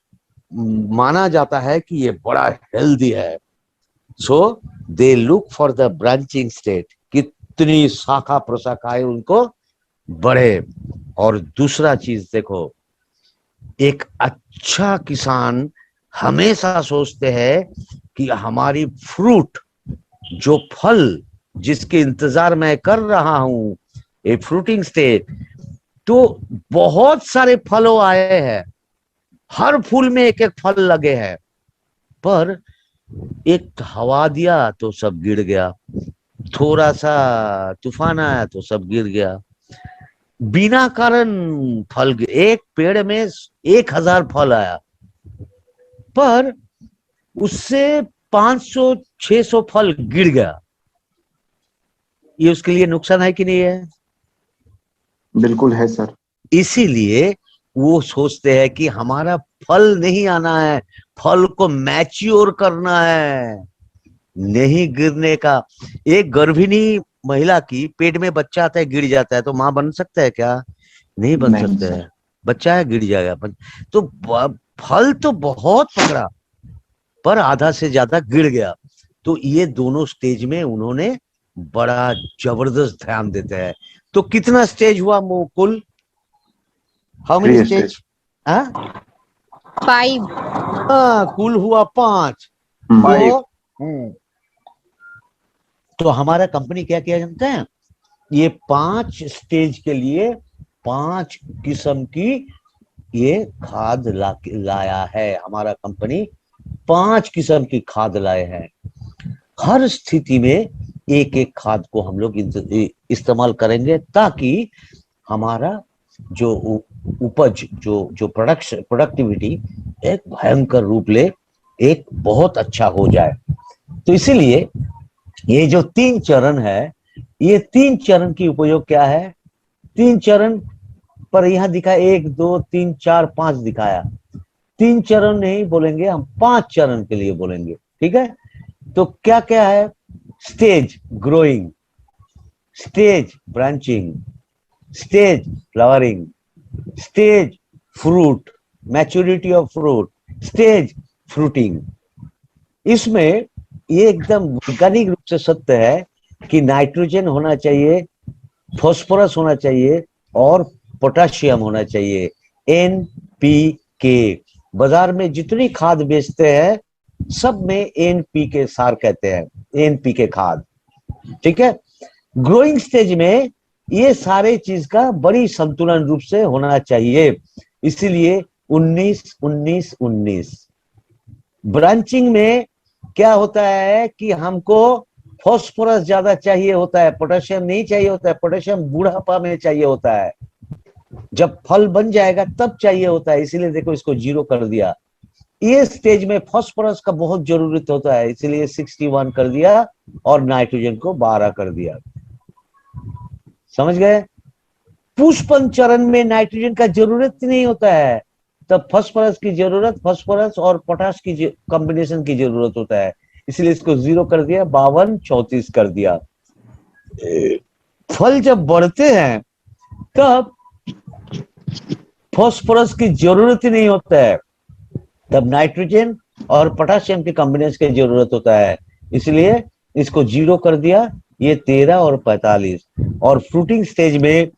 Speaker 1: माना जाता है कि ये बड़ा हेल्दी है। So they look for the branching state, कितनी शाखा प्रशाखाएं उनको बढ़े। और दूसरा चीज देखो, एक अच्छा किसान हमेशा सोचते हैं कि हमारी फ्रूट, जो फल जिसके इंतजार मैं कर रहा हूं, ए फ्रूटिंग स्टेट, तो बहुत सारे फलों आए हैं, हर फूल में एक एक फल लगे हैं, पर एक हवा दिया तो सब गिर गया, थोड़ा सा तूफान आया तो सब गिर गया, बिना कारण फल एक पेड़ में 1000 फल आया, पर उससे 500-600 फल गिर गया। ये उसके लिए नुकसान है कि नहीं है?
Speaker 3: बिल्कुल है सर।
Speaker 1: इसीलिए वो सोचते हैं कि हमारा फल नहीं आना है, फल को मैच्योर करना है, नहीं गिरने का। एक गर्भिणी महिला की पेट में बच्चा आता है, गिर जाता है, तो माँ बन सकता है क्या? नहीं बन
Speaker 3: नहीं
Speaker 1: सकता
Speaker 3: सर।
Speaker 1: है। बच्चा है, गिर जाएगा। तो फल तो बहुत पकड़ा, पर आधा से ज्यादा गिर गया। तो ये दोनों स्टेज में उन्होंने बड़ा जबरदस्त ध्यान देते हैं। तो कितना स्टेज हुआ कुल? How many
Speaker 3: 3
Speaker 1: stage?
Speaker 3: स्टेज।
Speaker 1: हाँ,
Speaker 5: 5.
Speaker 1: कुल हुआ 5।
Speaker 3: हम्म।
Speaker 1: तो तो हमारा कंपनी क्या किया जानते हैं? ये 5 स्टेज के लिए 5 किस्म की ये खाद लाया है। हमारा कंपनी 5 किस्म की खाद लाए हैं। हर स्थिति में एक एक खाद को हम लोग इस्तेमाल करेंगे, ताकि हमारा जो उपज, जो प्रोडक्टिविटी एक भयंकर रूप ले, एक बहुत अच्छा हो जाए। तो इसीलिए ये जो 3 चरण है, ये 3 चरण की उपयोग क्या है? 3 चरण पर यहाँ दिखा 1 2 3 4 5 दिखाया। 3 चरण नहीं बोलेंगे हम, 5 चरण के लिए बोलेंगे, ठीक है? तो क्या क्या है? Stage growing, stage branching, stage flowering, stage fruit, maturity of fruit, stage fruiting. इसमें ये एकदम वैज्ञानिक रूप से सत्य है कि नाइट्रोजन होना चाहिए, फास्फोरस होना चाहिए और पोटेशियम होना चाहिए, NPK। बाजार में जितनी खाद बेचते हैं सब में NPK सार कहते हैं, NPK खाद, ठीक है? ग्रोइंग स्टेज में ये सारे चीज का बड़ी संतुलन रूप से होना चाहिए, इसीलिए 19-19-19। ब्रांचिंग में क्या होता है कि हमको फास्फोरस ज्यादा चाहिए होता है, पोटेशियम नहीं चाहिए होता है। पोटेशियम बुढ़ापा में चाहिए होता है, जब फल बन जाएगा तब चाहिए होता है, इसीलिए देखो इसको 0 कर दिया। ये स्टेज में फास्फोरस का बहुत जरूरत होता है, इसीलिए 61 कर दिया और नाइट्रोजन को 12 कर दिया। समझ गए? पुष्पन चरण में नाइट्रोजन का जरूरत नहीं होता है, तब फास्फोरस की जरूरत, फास्फोरस और पोटाश की कॉम्बिनेशन की जरूरत होता है, इसलिए इसको 0 कर दिया, 52-34 कर दिया। फल जब बढ़ते हैं तब फास्फोरस की जरूरत ही नहीं होता है, तब नाइट्रोजन और पोटाशियम के कॉम्बिनेशन की जरूरत होता है, इसलिए इसको 0 कर दिया। ये 13 और 45। और फ्रूटिंग स्टेज में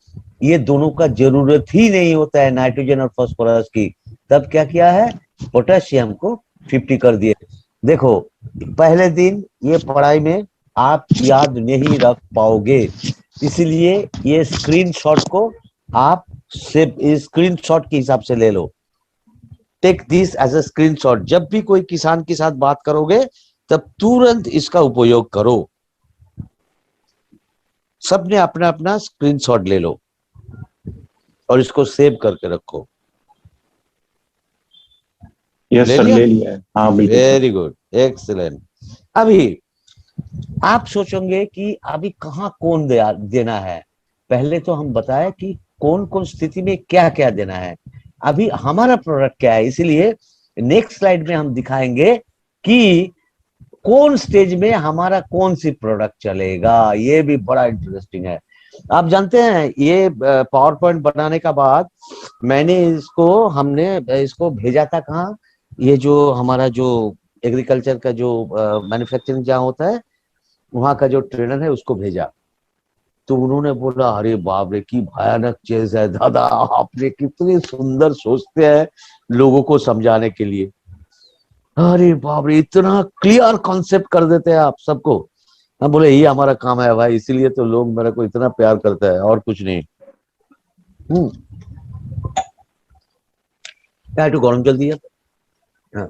Speaker 1: ये दोनों का जरूरत ही नहीं होता है, नाइट्रोजन और फास्फोरस की, तब क्या किया है? पोटेशियम को 50 कर दिए। देखो पहले दिन ये पढ़ाई में आप याद नहीं रख पाओगे, इसलिए ये स्क्रीनशॉट को आप सिर्फ स्क्रीनशॉट के हिसाब से ले लो। Take this as a screenshot. जब भी कोई किसान के साथ बात करोगे तब तुरंत इसका उपयोग करो। सबने अपना अपना स्क्रीनशॉट ले लो और इसको सेव करके रखो।
Speaker 3: यस
Speaker 1: ले
Speaker 3: सर,
Speaker 1: लिया?
Speaker 3: ले लिया है। हाँ बिल्कुल सर।
Speaker 1: Very good, excellent. अभी आप सोचोगे कि अभी कहाँ कौन देना है। पहले तो हम बताए कि कौन कौन स्थिति में क्या क्या देना है। अभी हमारा प्रोडक्ट क्या है, इसीलिए नेक्स्ट स्लाइड में हम दिखाएंगे कि कौन स्टेज में हमारा कौन सी प्रोडक्ट चलेगा। ये भी बड़ा इंटरेस्टिंग है। आप जानते हैं ये पावर पॉइंट बनाने का बाद हमने इसको भेजा था कहाँ? ये जो हमारा जो एग्रीकल्चर का जो मैन्युफैक्चरिंग जहाँ होता है वहां का जो ट्रेनर है उसको भेजा, तो उन्होंने बोला अरे बाप रे की भयानक चीज है दादा, आपने कितनी सुंदर सोचते हैं लोगों को समझाने के लिए। अरे बाप रे इतना क्लियर कॉन्सेप्ट कर देते हैं आप सबको। हम बोले ये हमारा काम है भाई, इसीलिए तो लोग मेरे को इतना प्यार करते हैं और कुछ नहीं। टू गरम जल्दी है। हाँ।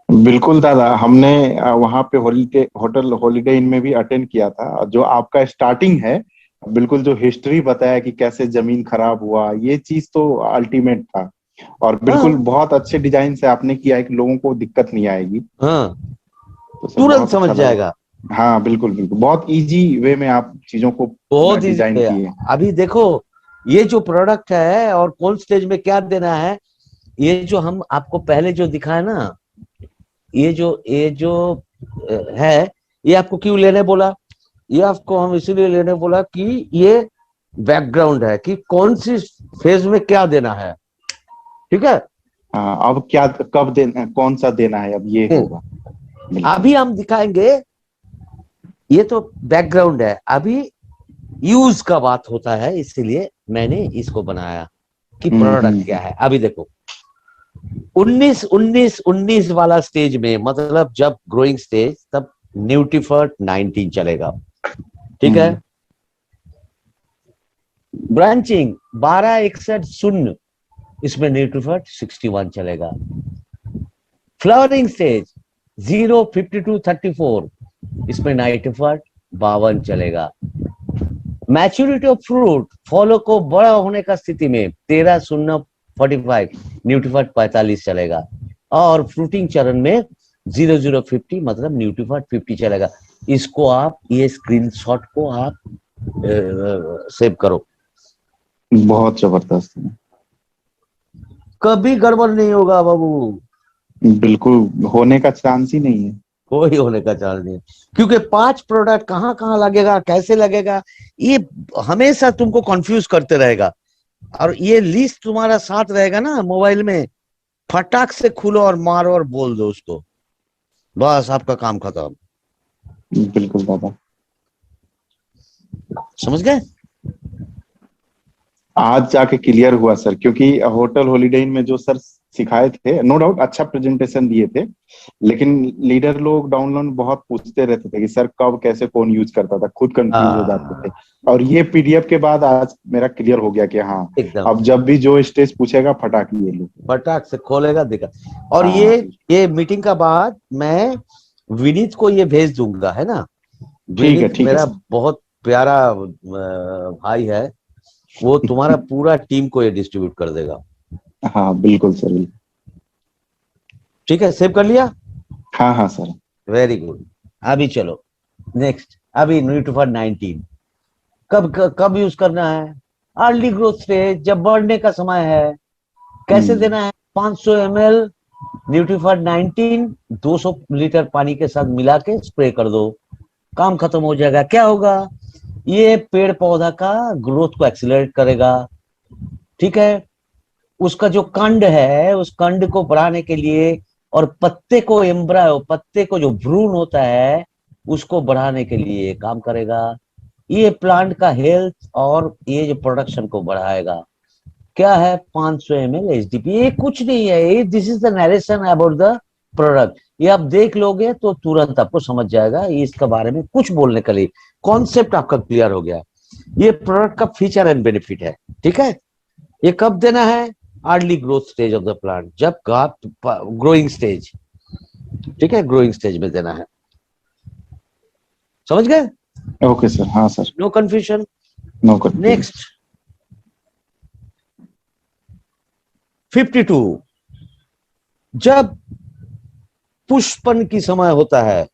Speaker 3: बिल्कुल दादा, हमने वहाँ पे होटल हॉलिडे इन में भी अटेंड किया था। जो आपका स्टार्टिंग है, बिल्कुल जो हिस्ट्री बताया कि कैसे जमीन खराब हुआ, ये चीज तो अल्टीमेट था। और बिल्कुल बहुत अच्छे डिजाइन से आपने किया है कि लोगों को दिक्कत नहीं आएगी।
Speaker 1: हाँ
Speaker 3: तो सर
Speaker 1: तुरंत
Speaker 3: बहुत
Speaker 1: समझ
Speaker 3: अच्छा लगा।
Speaker 1: जाएगा।
Speaker 3: हाँ बिल्कुल बिल्कुल, बहुत इजी वे में आप चीजों को
Speaker 1: बहुत
Speaker 3: डिजाइन
Speaker 1: इजी है।
Speaker 3: किए।
Speaker 1: अभी देखो ये जो प्रोडक्ट है और कौन स्टेज में क्या देना है, ये जो हम आपको पहले जो दिखाया ना, ये जो है, ये आपको क्यों लेने बोला, ये आपको हम इसीलिए लेने बोला कि ये बैकग्राउंड है कि कौन सी फेज में क्या देना है। ठीक है।
Speaker 3: हाँ, अब क्या कब देना, कौन सा देना है, अब ये होगा। बिल्कुल।
Speaker 1: अभी हम दिखाएंगे, ये तो बैकग्राउंड है, अभी यूज का बात होता है, इसीलिए मैंने इसको बनाया कि प्रोडक्ट क्या है। अभी देखो 19 वाला स्टेज में, मतलब जब ग्रोइंग स्टेज, तब न्यूट्रीफर्ट 19 चलेगा। ठीक है। ब्रांचिंग 1261 इसमें न्यूट्रीफर्ट 61 चलेगा। फ्लावरिंग स्टेज 05234 इसमें न्यूट्रीफर्ट 52 चलेगा। मैच्योरिटी ऑफ फ्रूट, फलों को बड़ा होने का स्थिति में 13-0-45 न्यूट्रीफर्ट 45 चलेगा। और फ्रूटिंग चरण में 0050 मतलब न्यूट्रीफर्ट 50 चलेगा। इसको आप, ये स्क्रीनशॉट को आप सेव करो।
Speaker 3: बहुत जबरदस्त है।
Speaker 1: कभी गड़बड़ नहीं होगा बाबू,
Speaker 3: बिल्कुल होने का चांस ही नहीं है।
Speaker 1: कोई होने का चांस नहीं, क्योंकि 5 प्रोडक्ट कहाँ कहाँ लगेगा, कैसे लगेगा, ये हमेशा तुमको कंफ्यूज करते रहेगा। और ये लिस्ट तुम्हारा साथ रहेगा ना मोबाइल में, फटाक से खुलो और मारो और बोल दो उसको, बस आपका काम खत्म।
Speaker 3: बिल्कुल दादा,
Speaker 1: समझ गए।
Speaker 3: आज जाके क्लियर हुआ सर, क्योंकि होटल हॉलिडे इन में जो सर सिखाए थे, नो डाउट अच्छा प्रेजेंटेशन दिए थे, लेकिन लीडर लोग डाउनलोड बहुत पूछते रहते थे कि सर कब कैसे कौन यूज करता था, खुद कंफ्यूज हो जाते थे। और ये पीडीएफ के बाद आज मेरा क्लियर हो गया कि हाँ,
Speaker 1: एकदम
Speaker 3: अब जब भी जो स्टेज पूछेगा फटाक ये लो,
Speaker 1: फटाक से खोलेगा दिखा। और
Speaker 3: हाँ,
Speaker 1: ये मीटिंग का बाद मैं विनीत को ये भेज दूंगा, है ना।
Speaker 3: ठीक है
Speaker 1: विनीत मेरा
Speaker 3: सर।
Speaker 1: बहुत प्यारा भाई है, वो तुम्हारा पूरा टीम को ये डिस्ट्रीब्यूट कर देगा।
Speaker 3: हाँ बिल्कुल सर, बिल्कुल।
Speaker 1: ठीक है, सेव कर लिया।
Speaker 3: हाँ हाँ सर।
Speaker 1: Very good. अभी चलो नेक्स्ट, अभी न्यूट्रीफर्ट 19 कब यूज करना है। अर्ली ग्रोथ स्टेज, जब बढ़ने का समय है। कैसे देना है, 500 ml न्यूट्रीफर्ट 19 200 लीटर पानी के साथ मिला के स्प्रे कर दो, काम खत्म हो जाएगा। क्या होगा, ये पेड़ पौधा का ग्रोथ को एक्सीलरेट करेगा। ठीक है। उसका जो कंड है, उस कंड को बढ़ाने के लिए, और पत्ते को एम्ब्रायो, पत्ते को जो भ्रूण होता है उसको बढ़ाने के लिए काम करेगा। ये प्लांट का हेल्थ और ये जो प्रोडक्शन को बढ़ाएगा। क्या है, 500 ml HDP, ये कुछ नहीं है, this is the narration about the product. ये आप देख लोगे तो तुरंत आपको समझ जाएगा, ये इसके बारे में कुछ बोलने के लिए कॉन्सेप्ट आपका क्लियर हो गया। ये प्रोडक्ट का फीचर एंड बेनिफिट है। ठीक है। ये कब देना है, early growth stage of the plant, जब ग्रोइंग स्टेज। ठीक है, ग्रोइंग स्टेज में देना है। समझ गए।
Speaker 3: ओके सर, हाँ sir,
Speaker 1: no confusion.
Speaker 3: No confusion.
Speaker 1: Next 52, जब पुष्पन की समय होता है,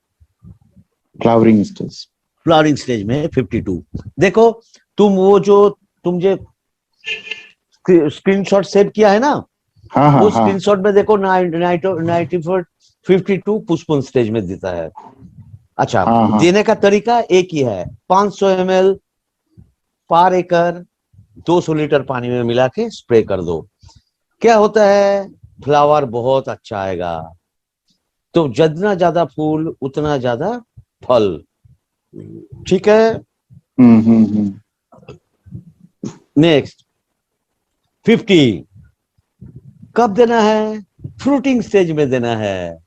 Speaker 3: फ्लावरिंग स्टेज।
Speaker 1: फ्लावरिंग स्टेज में 52। देखो तुम वो जो स्क्रीनशॉट सेव किया है ना,
Speaker 3: हाँ हाँ
Speaker 1: वो
Speaker 3: हाँ।
Speaker 1: स्क्रीनशॉट में देखो 52 पुष्पन स्टेज में देता है। अच्छा,
Speaker 3: हाँ हाँ।
Speaker 1: देने का तरीका एक ही है, 500 ml पर एकड़ 200 लीटर पानी में मिला के स्प्रे कर दो। क्या होता है, फ्लावर बहुत अच्छा आएगा। तो जितना ज्यादा फूल उतना ज्यादा फल। ठीक है। नेक्स्ट 50, कब देना है, फ्रूटिंग स्टेज में देना है।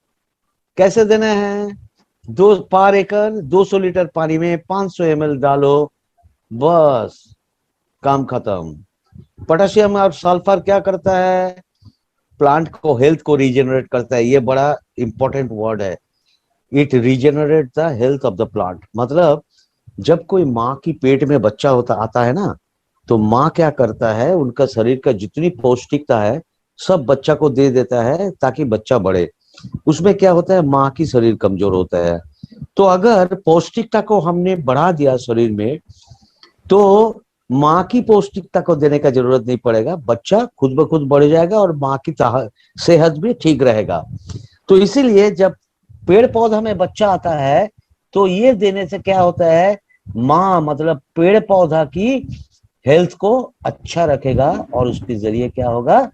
Speaker 1: कैसे देना है, 2 पर एकड़ 200 लीटर पानी में 500 ml डालो, बस काम खत्म। पोटेशियम और सल्फर क्या करता है, प्लांट को हेल्थ को रीजनरेट करता है। ये बड़ा इंपॉर्टेंट वर्ड है, it regenerate the health of the plant. मतलब जब कोई माँ की पेट में बच्चा होता आता है ना, तो माँ क्या करता है, उनका शरीर का जितनी पौष्टिकता है सब बच्चा को दे देता है ताकि बच्चा बढ़े। उसमें क्या होता है, माँ की शरीर कमजोर होता है, तो अगर पौष्टिकता को हमने बढ़ा दिया शरीर में, तो माँ की पौष्टिकता को देने का जरूरत नहीं पड़ेगा, बच्चा खुद ब खुद बढ़ जाएगा और माँ की सेहत भी ठीक रहेगा। तो इसीलिए जब पेड़ पौधा में बच्चा आता है तो ये देने से क्या होता है, माँ मतलब पेड़ पौधा की हेल्थ को अच्छा रखेगा और उसके जरिए क्या होगा,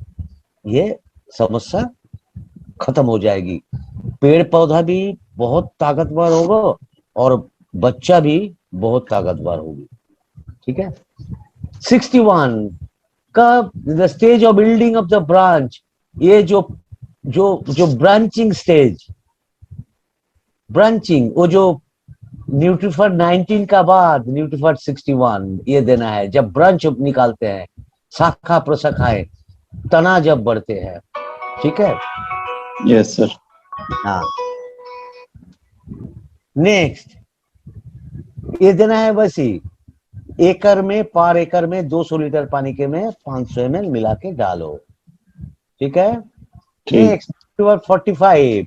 Speaker 1: ये समस्या खत्म हो जाएगी। पेड़ पौधा भी बहुत ताकतवर होगा और बच्चा भी बहुत ताकतवर होगी। ठीक है। 61 का the stage of building of the branch, ये जो जो जो ब्रांचिंग स्टेज, ब्रांचिंग, वो जो न्यूट्रीफर्ट 19 का बाद न्यूट्रीफर्ट 61 ये देना है, जब ब्रांच निकालते हैं, शाखा प्रशाखाएं, तना जब बढ़ते हैं। ठीक है।
Speaker 3: Yes sir.
Speaker 1: हाँ, नेक्स्ट ये देना है बस ही, एकड़ में पर एकड़ में 200 लीटर पानी के में 500 ml मिला के डालो। ठीक है। नेक्स्ट 45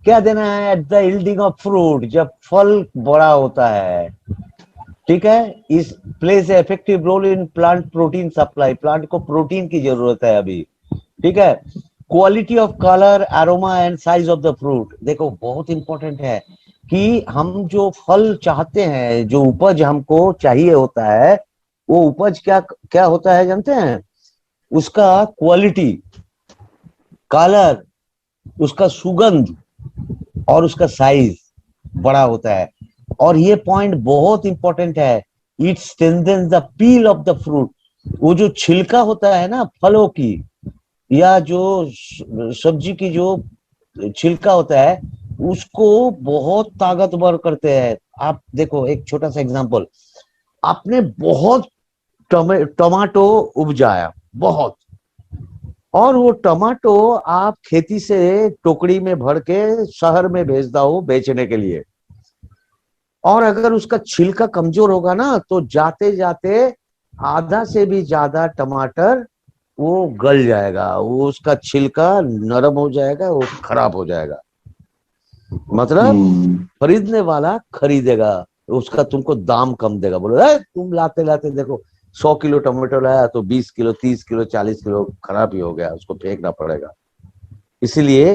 Speaker 1: क्या देना है, at the yielding of fruit, जब फल बड़ा होता है। ठीक है। इस plays effective role in plant protein supply, plant को प्रोटीन की जरूरत है अभी। ठीक है। Quality of colour, aroma and size of the fruit, देखो बहुत इंपॉर्टेंट है कि हम जो फल चाहते हैं, जो उपज हमको चाहिए होता है, वो उपज क्या क्या होता है जानते हैं, उसका क्वालिटी, कलर, उसका सुगंध और उसका साइज बड़ा होता है। और ये पॉइंट बहुत इंपॉर्टेंट है, it strengthens the peel of the fruit, वो जो छिलका होता है ना फलों की या जो सब्जी की जो छिलका होता है, उसको बहुत ताकतवर करते हैं। आप देखो एक छोटा सा एग्जांपल, आपने बहुत टमाटो उपजाया बहुत, और वो टमाटो आप खेती से टोकरी में भर के शहर में भेज दो बेचने के लिए, और अगर उसका छिलका कमजोर होगा ना तो जाते जाते आधा से भी ज्यादा टमाटर वो गल जाएगा, वो उसका छिलका नरम हो जाएगा, वो खराब हो जाएगा। मतलब खरीदने वाला खरीदेगा, उसका तुमको दाम कम देगा। बोलो तुम लाते लाते देखो 100 किलो टमाटो लाया तो 20 किलो 30 किलो 40 किलो खराब ही हो गया, उसको फेंकना पड़ेगा। इसलिए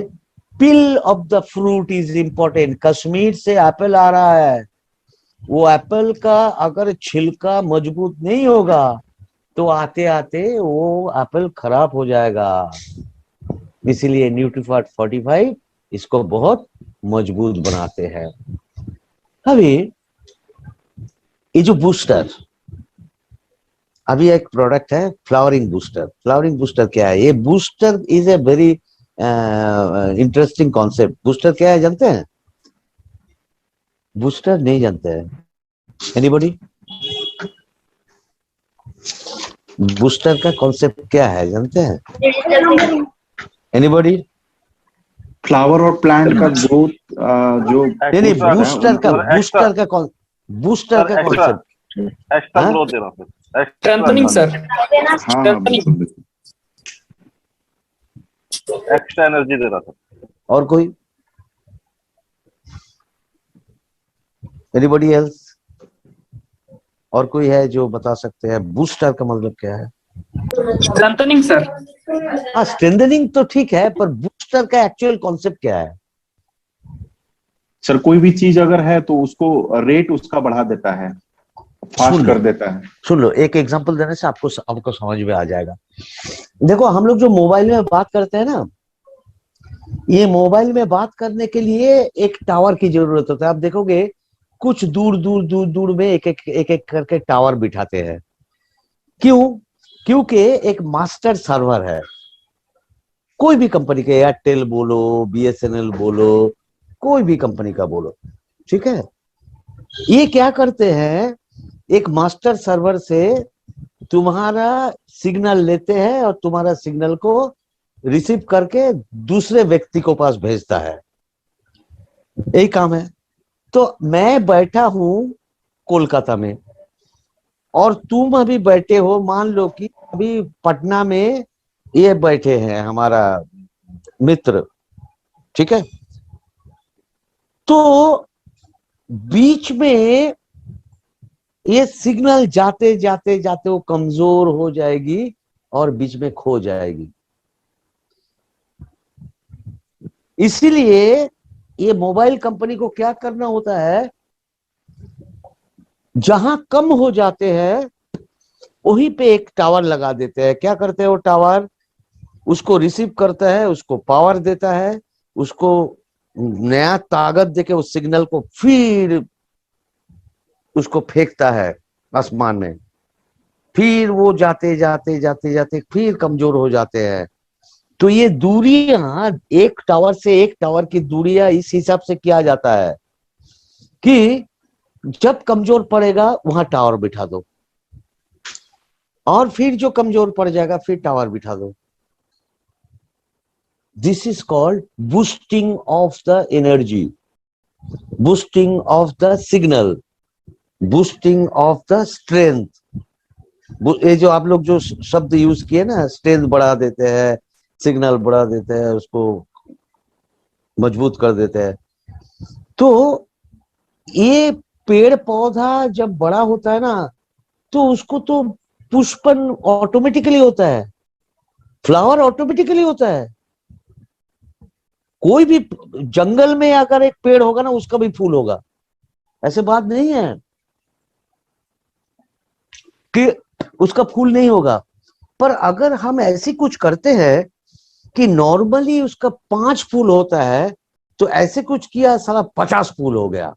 Speaker 1: peel of the fruit is important. Kashmir से एप्पल आ रहा है, वो एप्पल का अगर छिलका मजबूत नहीं होगा तो आते आते वो एप्पल खराब हो जाएगा। इसीलिए न्यूट्रीफर्ट 45 इसको बहुत मजबूत बनाते हैं। अभी ये जो बूस्टर, अभी एक प्रोडक्ट है फ्लावरिंग बूस्टर। फ्लावरिंग बूस्टर क्या है, ये booster is a very interesting concept. Booster क्या है जानते हैं, बूस्टर नहीं जानते हैं एनीबॉडी? बूस्टर का कॉन्सेप्ट क्या है जानते हैं एनीबॉडी?
Speaker 3: फ्लावर और प्लांट का ग्रोथ जो
Speaker 1: नहीं, बूस्टर का कॉन्सेप्ट
Speaker 5: एक्स्ट्रा ग्रोथ दे रहा हूँ,
Speaker 6: स्ट्रेंथनिंग सर,
Speaker 3: हाँ बिल्कुल
Speaker 5: एक्स्ट्रा एनर्जी दे रहा था।
Speaker 1: और कोई एनीबॉडी एल्स? और कोई है जो बता सकते हैं बूस्टर का मतलब क्या है?
Speaker 6: Strengthening sir.
Speaker 1: हाँ, स्ट्रेंथनिंग तो ठीक है, पर बूस्टर का एक्चुअल कॉन्सेप्ट क्या है?
Speaker 3: सर कोई भी चीज अगर है तो उसको रेट उसका बढ़ा देता है, फास्ट कर देता है।
Speaker 1: सुन लो, एक एग्जांपल देने से आपको समझ में आ जाएगा। देखो हम लोग जो मोबाइल में बात करते हैं ना, ये मोबाइल में बात करने के लिए एक टावर की जरूरत होता है। आप देखोगे कुछ दूर दूर दूर दूर में एक एक करके टावर बिठाते हैं। क्यों? क्योंकि एक मास्टर सर्वर है, कोई भी कंपनी के, एयरटेल बोलो, बीएसएनएल बोलो, कोई भी कंपनी का बोलो, ठीक है। ये क्या करते हैं, एक मास्टर सर्वर से तुम्हारा सिग्नल लेते हैं और तुम्हारा सिग्नल को रिसीव करके दूसरे व्यक्ति को पास भेजता है, यही काम है। तो मैं बैठा हूं कोलकाता में और तुम अभी बैठे हो, मान लो कि अभी पटना में ये बैठे हैं हमारा मित्र, ठीक है। तो बीच में ये सिग्नल जाते जाते जाते वो कमजोर हो जाएगी और बीच में खो जाएगी। इसीलिए ये मोबाइल कंपनी को क्या करना होता है, जहां कम हो जाते हैं वहीं पे एक टावर लगा देते हैं। क्या करते हैं वो टावर, उसको रिसीव करता है, उसको पावर देता है, उसको नया ताकत देके उस सिग्नल को फिर उसको फेंकता है आसमान में। फिर वो जाते जाते जाते जाते फिर कमजोर हो जाते हैं। तो ये दूरियां, एक टावर से एक टावर की दूरियां इस हिसाब से किया जाता है कि जब कमजोर पड़ेगा वहां टावर बिठा दो, और फिर जो कमजोर पड़ जाएगा फिर टावर बिठा दो। This is called boosting of the energy, boosting of the signal, boosting of the strength. ये जो आप लोग जो शब्द यूज किए ना, स्ट्रेंथ बढ़ा देते हैं, सिग्नल बढ़ा देते हैं, उसको मजबूत कर देते हैं। तो ये पेड़ पौधा जब बड़ा होता है ना, तो उसको तो पुष्पन ऑटोमेटिकली होता है, फ्लावर ऑटोमेटिकली होता है। कोई भी जंगल में अगर एक पेड़ होगा ना, उसका भी फूल होगा, ऐसे बात नहीं है कि उसका फूल नहीं होगा। पर अगर हम ऐसी कुछ करते हैं कि नॉर्मली उसका 5 फूल होता है, तो ऐसे कुछ किया साला 50 फूल हो गया।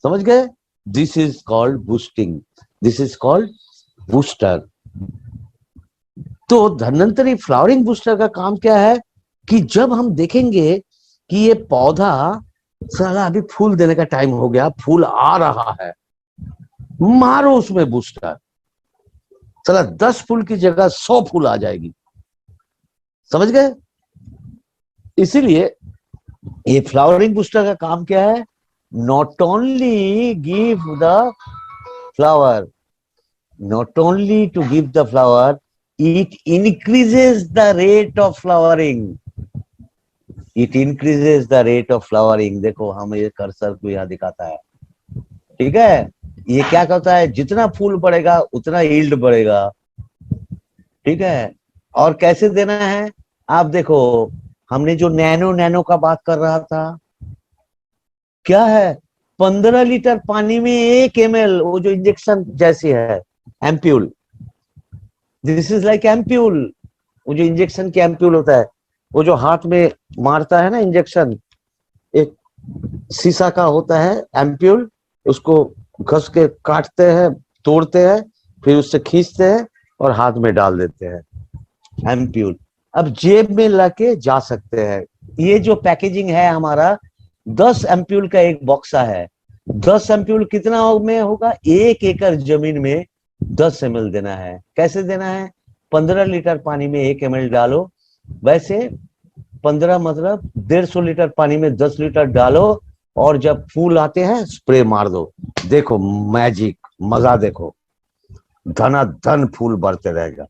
Speaker 1: समझ गए? This is called boosting, this is called booster. तो धन्वंतरी फ्लावरिंग बूस्टर का काम क्या है कि जब हम देखेंगे कि ये पौधा साला अभी फूल देने का टाइम हो गया, फूल आ रहा है, मारो उसमें बूस्टर, साला 10 फूल की जगह 100 फूल आ जाएगी। समझ गए? इसीलिए ये फ्लावरिंग बूस्टर का काम क्या है, not only give the flower, not only to give the flower, it increases the rate of flowering, it increases the rate of flowering। देखो हम ये कर्सर को यहाँ दिखाता है, ठीक है? ये क्या कहता है, जितना फूल बढ़ेगा उतना यील्ड बढ़ेगा, ठीक है? और कैसे देना है आप देखो, हमने जो नैनो नैनो का बात कर रहा था, क्या है, 15 लीटर पानी में 1 ml, वो जो इंजेक्शन जैसी है, ampoule, this is like ampoule. वो जो इंजेक्शन की एम्प्यूल होता है, वो जो हाथ में मारता है ना इंजेक्शन, एक शीशा का होता है एम्प्यूल, उसको घस के काटते हैं, तोड़ते हैं, फिर उससे खींचते हैं और हाथ में डाल देते हैं, एम्प्यूल। अब जेब में लाके जा सकते हैं। ये जो पैकेजिंग है हमारा, 10 एम्प्यूल का एक बॉक्सा है। 10 एम्प्यूल कितना में होगा, 1 एकड़ जमीन में 10 ml देना है। कैसे देना है, 15 लीटर पानी में 1 ml डालो, वैसे 15 मतलब 150 लीटर पानी में 10 लीटर डालो, और जब फूल आते हैं स्प्रे मार दो। देखो मैजिक, मजा देखो, धनाधन फूल बढ़ते रहेगा।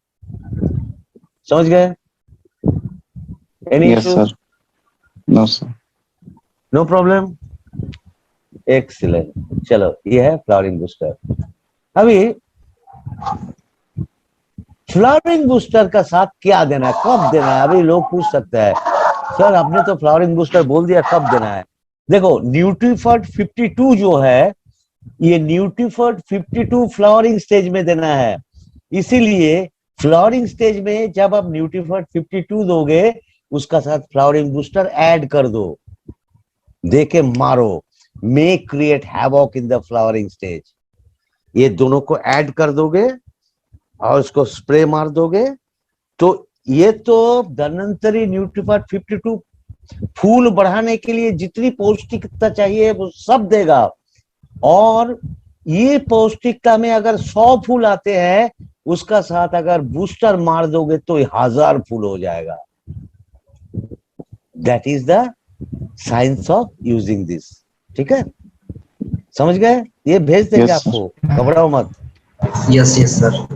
Speaker 1: समझ गए? Any
Speaker 3: yes sir, no sir,
Speaker 1: no problem, excellent. चलो ये है फ्लावरिंग बूस्टर। अभी फ्लावरिंग बूस्टर का साथ क्या देना है, कब देना है? अभी लोग पूछ सकते हैं, सर आपने तो फ्लावरिंग बूस्टर बोल दिया, कब देना है? देखो न्यूट्रीफर्ट 52 जो है, ये न्यूट्रीफर्ट 52 फ्लावरिंग स्टेज में देना है। इसीलिए फ्लावरिंग स्टेज में जब आप न्यूट्रीफर्ट 52 दोगे, उसका साथ फ्लावरिंग बूस्टर ऐड कर दो, देके मारो, may create havoc in the flowering stage. ये दोनों को ऐड कर दोगे और उसको स्प्रे मार दोगे, तो ये तो धन्वंतरी न्यूट्रीफर्ट 52 फूल बढ़ाने के लिए जितनी पौष्टिकता चाहिए वो सब देगा। और ये पौष्टिकता में अगर 100 फूल आते हैं, उसका साथ अगर बूस्टर मार दोगे तो 1000 फूल हो जाएगा। That is the science of using this. ठीक है, समझ गए? ये भेज देंगे
Speaker 3: Yes,
Speaker 1: आपको, घबराओ मत।
Speaker 6: Yes yes sir.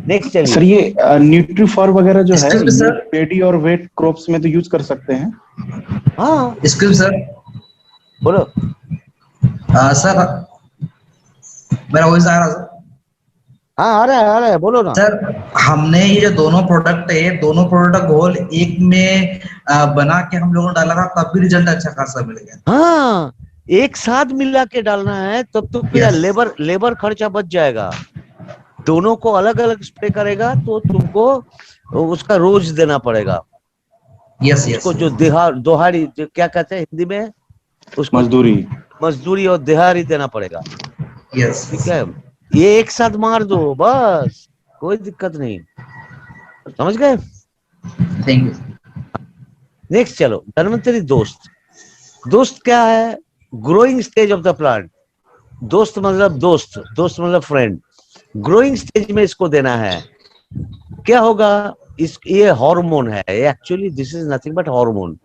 Speaker 1: Next
Speaker 3: sir
Speaker 1: चलिए।
Speaker 3: ये न्यूट्रीफॉर वगैरह जो है,
Speaker 6: Excuse me,
Speaker 3: ये
Speaker 6: sir.
Speaker 3: पेडी और वेट क्रॉप्स में तो यूज कर सकते हैं।
Speaker 1: हाँ
Speaker 6: एक्सक्यूज सर,
Speaker 1: बोलो।
Speaker 6: सर मेरा वॉइस आ रहा सर?
Speaker 1: हाँ आ रहा है बोलो ना।
Speaker 6: सर हमने ये जो दोनों प्रोडक्ट है, दोनों प्रोडक्ट घोल एक में बना के हम लोगों ने डाला था, तब भी रिजल्ट अच्छा खासा मिल गया।
Speaker 1: हाँ, एक साथ मिला के डालना है तब तो क्या,
Speaker 6: यस
Speaker 1: लेबर खर्चा बच जाएगा। दोनों को अलग अलग स्प्रे करेगा तो तुमको उसका रोज देना पड़ेगा।
Speaker 6: यस यस
Speaker 1: उसको जो दोहारी जो क्या कहते हैं हिंदी में, उसको
Speaker 3: मजदूरी।
Speaker 1: मजदूरी और दिहाड़ी देना पड़ेगा।
Speaker 6: यस।
Speaker 1: ठीक है, ये एक साथ मार दो बस, कोई दिक्कत नहीं। समझ गए?
Speaker 6: Thank you.
Speaker 1: नेक्स्ट चलो, धन्वंतरी दोस्त। दोस्त क्या है? Growing stage of the plant. दोस्त मतलब दोस्त, दोस्त मतलब फ्रेंड। ग्रोइंग स्टेज में इसको देना है। क्या होगा? ये हार्मोन है, actually this is nothing but hormone.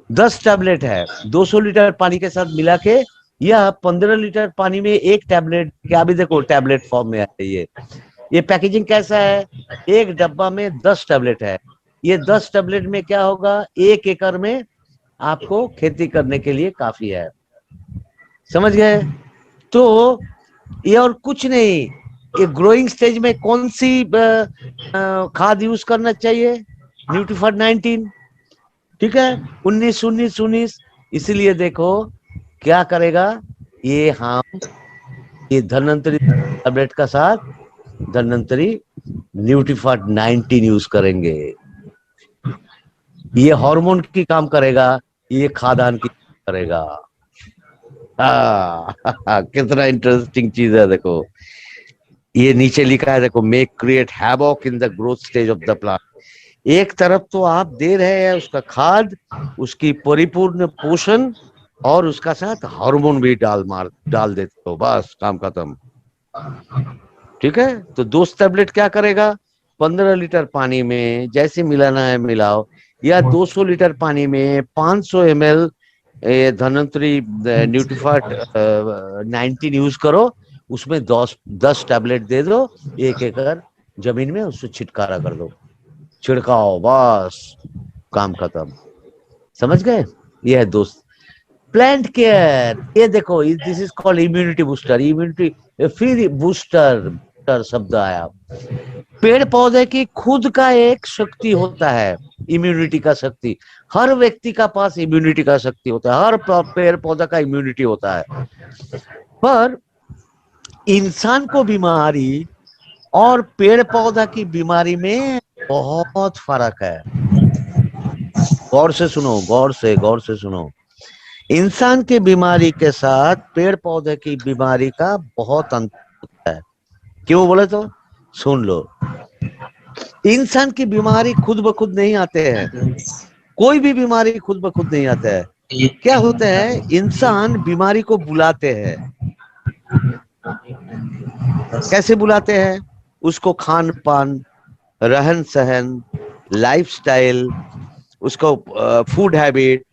Speaker 1: 10 tablet है, 200 लीटर पानी के साथ मिला के, या 15 लीटर पानी में एक टैबलेट, क्या अभी देखो टैबलेट फॉर्म में है ये पैकेजिंग कैसा है? एक डब्बा में 10 टैबलेट है। ये 10 टैबलेट में क्या होगा, 1 एकड़ में आपको खेती करने के लिए काफी है। समझ गए? तो ये और कुछ नहीं। ये ग्रोइंग स्टेज में कौन सी खाद यूज करना चाहिए? न्यूट्रीफर्ट 19। ठीक है, 19 19 19। इसीलिए देखो क्या करेगा ये, हम ये धन्वंतरी टैबलेट का साथ धन्वंतरी न्यूट्रीफर्ट 19 यूज करेंगे। ये हार्मोन की काम करेगा, ये खाद्यान्न की करेगा। कितना इंटरेस्टिंग चीज है देखो। ये नीचे लिखा है देखो, make create havoc in the growth stage of the plant. एक तरफ तो आप दे रहे हैं उसका खाद, उसकी परिपूर्ण पोषण, और उसका साथ हार्मोन भी डाल देते हो, बस काम खत्म। ठीक है, तो 2 टैबलेट क्या करेगा? 15 लीटर पानी में जैसे मिलाना है मिलाओ, या 200 लीटर पानी में 500 ml धन्वंतरी न्यूट्रीफर्ट 19 यूज करो। उसमें 10 टैबलेट दे दो, 1 एकड़ जमीन में उसको छिटकारा कर दो, छिड़काओ, बस काम खत्म। समझ गए? ये है दोस्त। प्लांट केयर, ये देखो, this is called immunity booster. Immunity, फिर बूस्टर शब्द आया। पेड़ पौधे की खुद का एक शक्ति होता है, इम्यूनिटी का शक्ति। हर व्यक्ति का पास इम्यूनिटी का शक्ति होता है, हर पेड़ पौधा का इम्यूनिटी होता है। पर इंसान को बीमारी और पेड़ पौधा की बीमारी में बहुत फर्क है। गौर से सुनो, गौर से सुनो। इंसान की बीमारी के साथ पेड़ पौधे की बीमारी का बहुत अंतर होता है। क्यों बोले तो सुन लो। इंसान की बीमारी खुद ब खुद नहीं आते हैं, कोई भी बीमारी खुद ब खुद नहीं आता है। क्या होता है, इंसान बीमारी को बुलाते हैं। कैसे बुलाते हैं? उसको खान पान, रहन सहन, लाइफस्टाइल, उसको फूड हैबिट,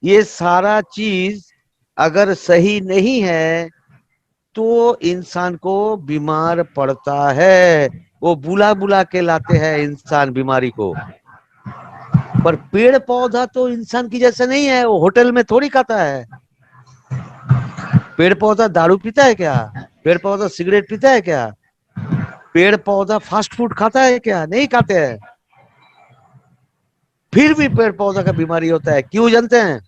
Speaker 1: ये सारा चीज अगर सही नहीं है तो इंसान को बीमार पड़ता है। वो बुला बुला के लाते हैं इंसान बीमारी को। पर पेड़ पौधा तो इंसान की जैसा नहीं है, वो होटल में थोड़ी खाता है। पेड़ पौधा दारू पीता है क्या? पेड़ पौधा सिगरेट पीता है क्या? पेड़ पौधा फास्ट फूड खाता है क्या? नहीं खाते हैं। फिर भी पेड़ पौधा का बीमारी होता है, क्यों जानते हैं?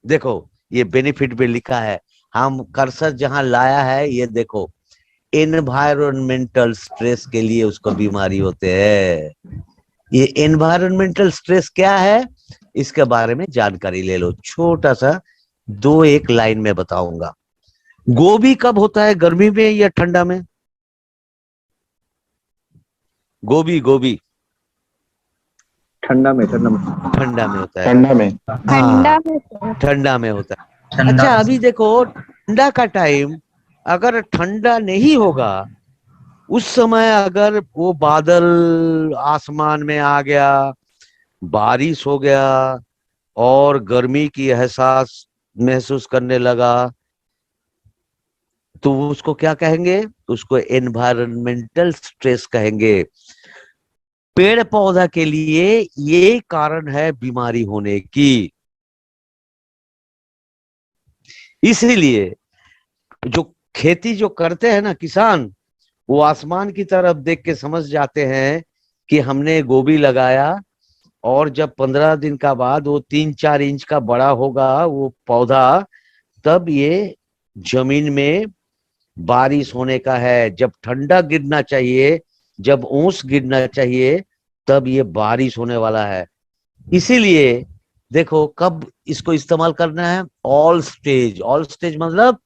Speaker 1: देखो, ये बेनिफिट भी लिखा है, हम कर्सर जहां लाया है, ये देखो, एनवायरमेंटल स्ट्रेस के लिए उसको बीमारी होते हैं। ये एनवायरमेंटल स्ट्रेस क्या है, इसके बारे में जानकारी ले लो। छोटा सा 2 एक लाइन में बताऊंगा। गोभी कब होता है, गर्मी में या ठंडा में? गोभी गोभी
Speaker 2: ठंडा में, ठंडा में।
Speaker 1: ठंडा में होता है।
Speaker 3: ठंडा में।
Speaker 1: हाँ, ठंडा में होता है। अच्छा, अभी देखो, ठंडा का टाइम अगर ठंडा नहीं होगा, उस समय अगर वो बादल आसमान में आ गया, बारिश हो गया और गर्मी की एहसास महसूस करने लगा, तो उसको क्या कहेंगे? उसको एनवायरमेंटल स्ट्रेस कहेंगे। पेड़ पौधा के लिए ये कारण है बीमारी होने की। इसीलिए जो खेती जो करते हैं ना किसान, वो आसमान की तरफ देख के समझ जाते हैं कि हमने गोभी लगाया और जब 15 दिन का बाद वो 3-4 इंच का बड़ा होगा वो पौधा, तब ये जमीन में बारिश होने का है। जब ठंडा गिरना चाहिए, जब ओस गिरना चाहिए, तब ये बारिश होने वाला है। इसीलिए देखो कब इसको इस्तेमाल करना है, ऑल स्टेज। ऑल स्टेज मतलब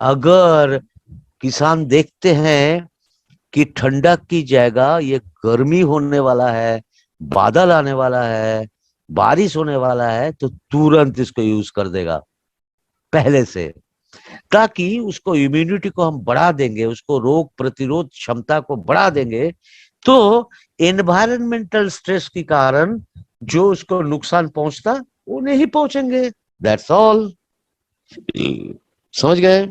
Speaker 1: अगर किसान देखते हैं कि ठंडा की जगह ये गर्मी होने वाला है, बादल आने वाला है, बारिश होने वाला है, तो तुरंत इसको यूज कर देगा पहले से, ताकि उसको इम्यूनिटी को हम बढ़ा देंगे, उसको रोग प्रतिरोध क्षमता को बढ़ा देंगे। तो एनवायरमेंटल स्ट्रेस के कारण जो उसको नुकसान पहुंचता वो नहीं पहुंचेंगे। That's all. समझ गए?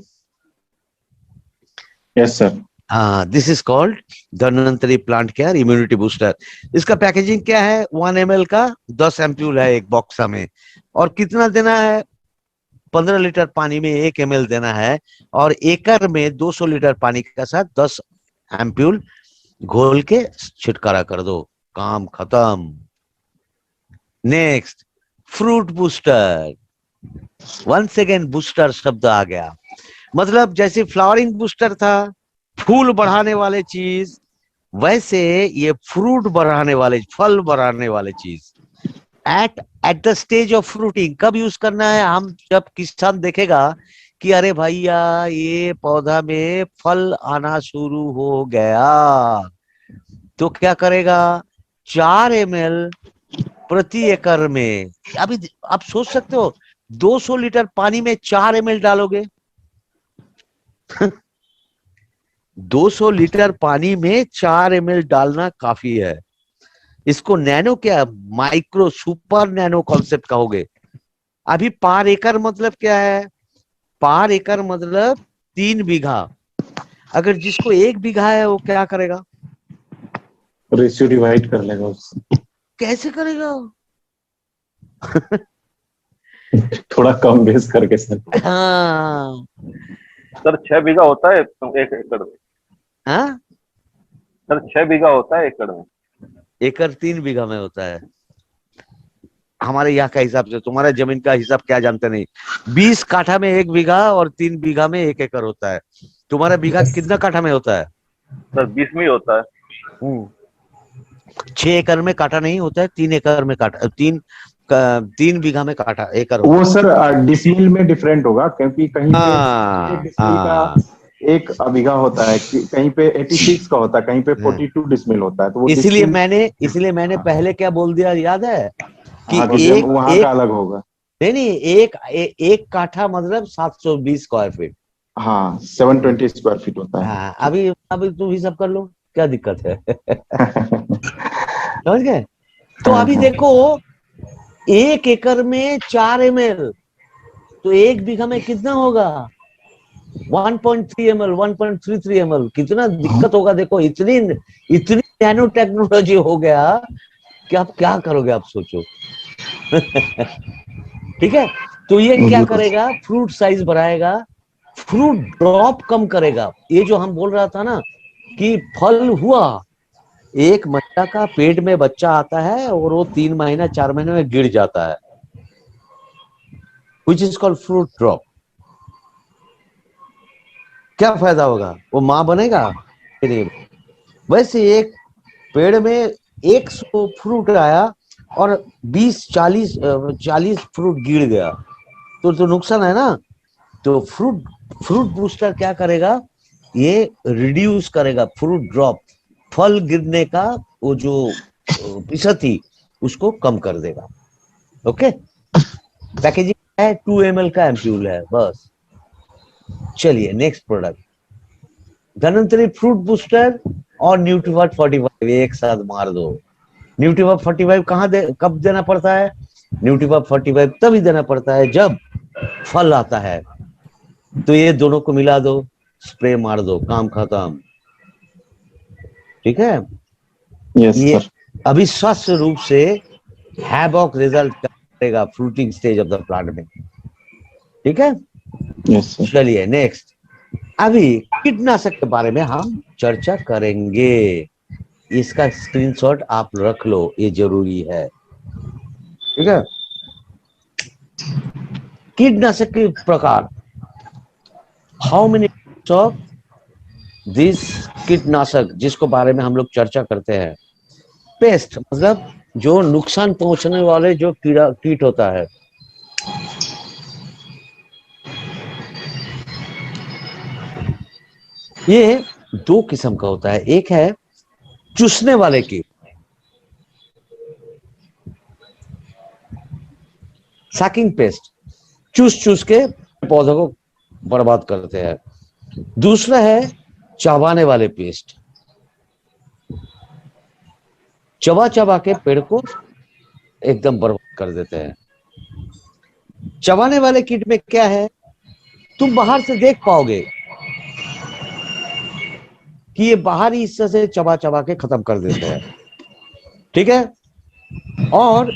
Speaker 3: Yes sir.
Speaker 1: हाँ, this is called Dhanvantari plant care immunity booster. इसका पैकेजिंग क्या है? 1 ml का 10 एम्प्यूल है एक बॉक्स में। और कितना देना है? 15 लीटर पानी में 1 ml देना है, और एकड़ में 200 लीटर पानी के साथ 10 एम्प्यूल घोल के छिटकारा कर दो, काम खत्म। Next, fruit booster. Once again booster शब्द आ गया, मतलब जैसे फ्लावरिंग बूस्टर था फूल बढ़ाने वाले चीज, वैसे ये फ्रूट बढ़ाने वाले, फल बढ़ाने वाले चीज। At the stage of fruiting कब यूज करना है? हम जब किसान देखेगा कि अरे भैया ये पौधा में फल आना शुरू हो गया, तो क्या करेगा? 4 ml प्रति एकड़ में। अभी आप सोच सकते हो 200 लीटर पानी में 4 ml डालोगे 200 लीटर पानी में 4 ml डालना काफी है। इसको नैनो क्या, माइक्रो सुपर नैनो कॉन्सेप्ट कहोगे। अभी पार एकड़ मतलब क्या है? पार एकड़ मतलब 3 बीघा। अगर जिसको 1 बीघा है वो क्या करेगा?
Speaker 3: रेशियो डिवाइड कर लेगा उससे।
Speaker 1: कैसे करेगा?
Speaker 3: थोड़ा कम बेस करके सर।
Speaker 1: हाँ
Speaker 5: सर 6 बीघा होता है 1 एकड़ में।
Speaker 1: हाँ,
Speaker 5: सर 6 बीघा होता है एकड़ में।
Speaker 1: एकड़ 3 बीघा में होता है हमारे यहाँ का हिसाब से। तुम्हारा जमीन का हिसाब क्या जानते नहीं। 20 काठा में 1 बीघा और 3 बीघा में 1 एकड़ होता है। तुम्हारा बीघा कितना काठा में होता है?
Speaker 5: सर 20 में ही होता है।
Speaker 1: 6 एकड़ में काठा नहीं होता है, 3 एकड़ में काठा, 3 बीघा में काठा एकड़ होता है।
Speaker 3: वो सर डिसमिल में डिफरेंट होगा, क्योंकि कहीं पे
Speaker 1: हाँ,
Speaker 3: डिसमिल का 1 बीघा होता है, कहीं पे 86 का होता है, कहीं पे 42 डिसमिल होता है। तो वो
Speaker 1: इसलिए मैंने पहले क्या बोल दिया याद है कि
Speaker 3: एक वहां का अलग होगा।
Speaker 1: नहीं, एक काठा मतलब 720 स्क्वायर फीट।
Speaker 3: हाँ, 720 स्क्वायर फीट होता है।
Speaker 1: हाँ, अभी तुम ही सब कर लो, क्या दिक्कत है? समझ गए? तो अभी देखो 1 एकड़ में 4 ml, तो 1 बीघा में कितना होगा? 1.3 ml, 1.33 ml। कितना दिक्कत होगा देखो। इतनी नैनो टेक्नोलॉजी हो गया कि आप क्या करोगे, आप सोचो। ठीक है, तो ये क्या करेगा? फ्रूट साइज बढ़ाएगा, फ्रूट ड्रॉप कम करेगा। ये जो हम बोल रहा था ना कि फल हुआ, एक महिला का पेट में बच्चा आता है और वो 3 महीना 4 महीने में गिर जाता है, which is called fruit drop। क्या फायदा होगा? वो माँ बनेगा? नहीं। वैसे एक पेड़ में 100 फ्रूट आया और 40 फ्रूट गिर गया, तो नुकसान है ना। तो फ्रूट बूस्टर क्या करेगा? ये रिड्यूस करेगा फ्रूट ड्रॉप, फल गिरने का वो जो प्रतिशत उसको कम कर देगा। ओके, पैकेजिंग है 2 ml का एम्प्यूल है बस। चलिए next product, Dhanvantari fruit booster और न्यूट्रीवर्ट 45 एक साथ मार दो। न्यूट्रीवर्ट 45 कब देना पड़ता है? न्यूट्रीवर्ट 45 तभी देना पड़ता है जब फल आता है। तो ये दोनों को मिला दो, स्प्रे मार दो, काम खत्म। ठीक है?
Speaker 3: यस
Speaker 1: ये
Speaker 3: सर।
Speaker 1: अविश्वास रूप से हैवॉक रिजल्ट करेगा fruiting stage of the plant में। ठीक है?
Speaker 3: Yes sir.
Speaker 1: चलिए नेक्स्ट, अभी कीटनाशक के बारे में हम चर्चा करेंगे। इसका स्क्रीनशॉट आप रख लो, ये जरूरी है, ठीक है। कीटनाशक के प्रकार, हाउ मेनी ऑफ दिस कीटनाशक, जिसको बारे में हम लोग चर्चा करते हैं। पेस्ट मतलब जो नुकसान पहुंचने वाले जो कीड़ा कीट होता है। ये दो किस्म का होता है, एक है चूसने वाले कीट, सैकिंग पेस्ट, चूस चूस के पौधों को बर्बाद करते हैं। दूसरा है चबाने वाले पेस्ट, चबा चबा के पेड़ को एकदम बर्बाद कर देते हैं। चबाने वाले कीट में क्या है, तुम बाहर से देख पाओगे कि ये बाहरी हिस्से से चबा चबा के खत्म कर देते हैं, ठीक है। और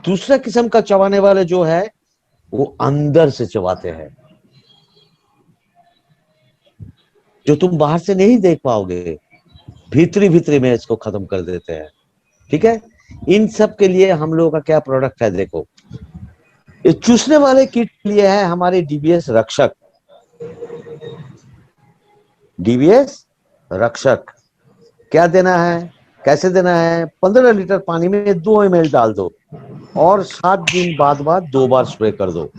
Speaker 1: दूसरा किस्म का चबाने वाले जो है वो अंदर से चबाते हैं, जो तुम बाहर से नहीं देख पाओगे, भीतरी भीतरी में इसको खत्म कर देते हैं, ठीक है। इन सब के लिए हम लोगों का क्या प्रोडक्ट है, देखो ये चूसने वाले कीट के लिए है हमारे डीबीएस रक्षक। डीबीएस रक्षक क्या देना है, कैसे देना है, 15 लीटर पानी में 2 ml डाल दो और 7 दिन बाद 2 बार स्प्रे कर दो।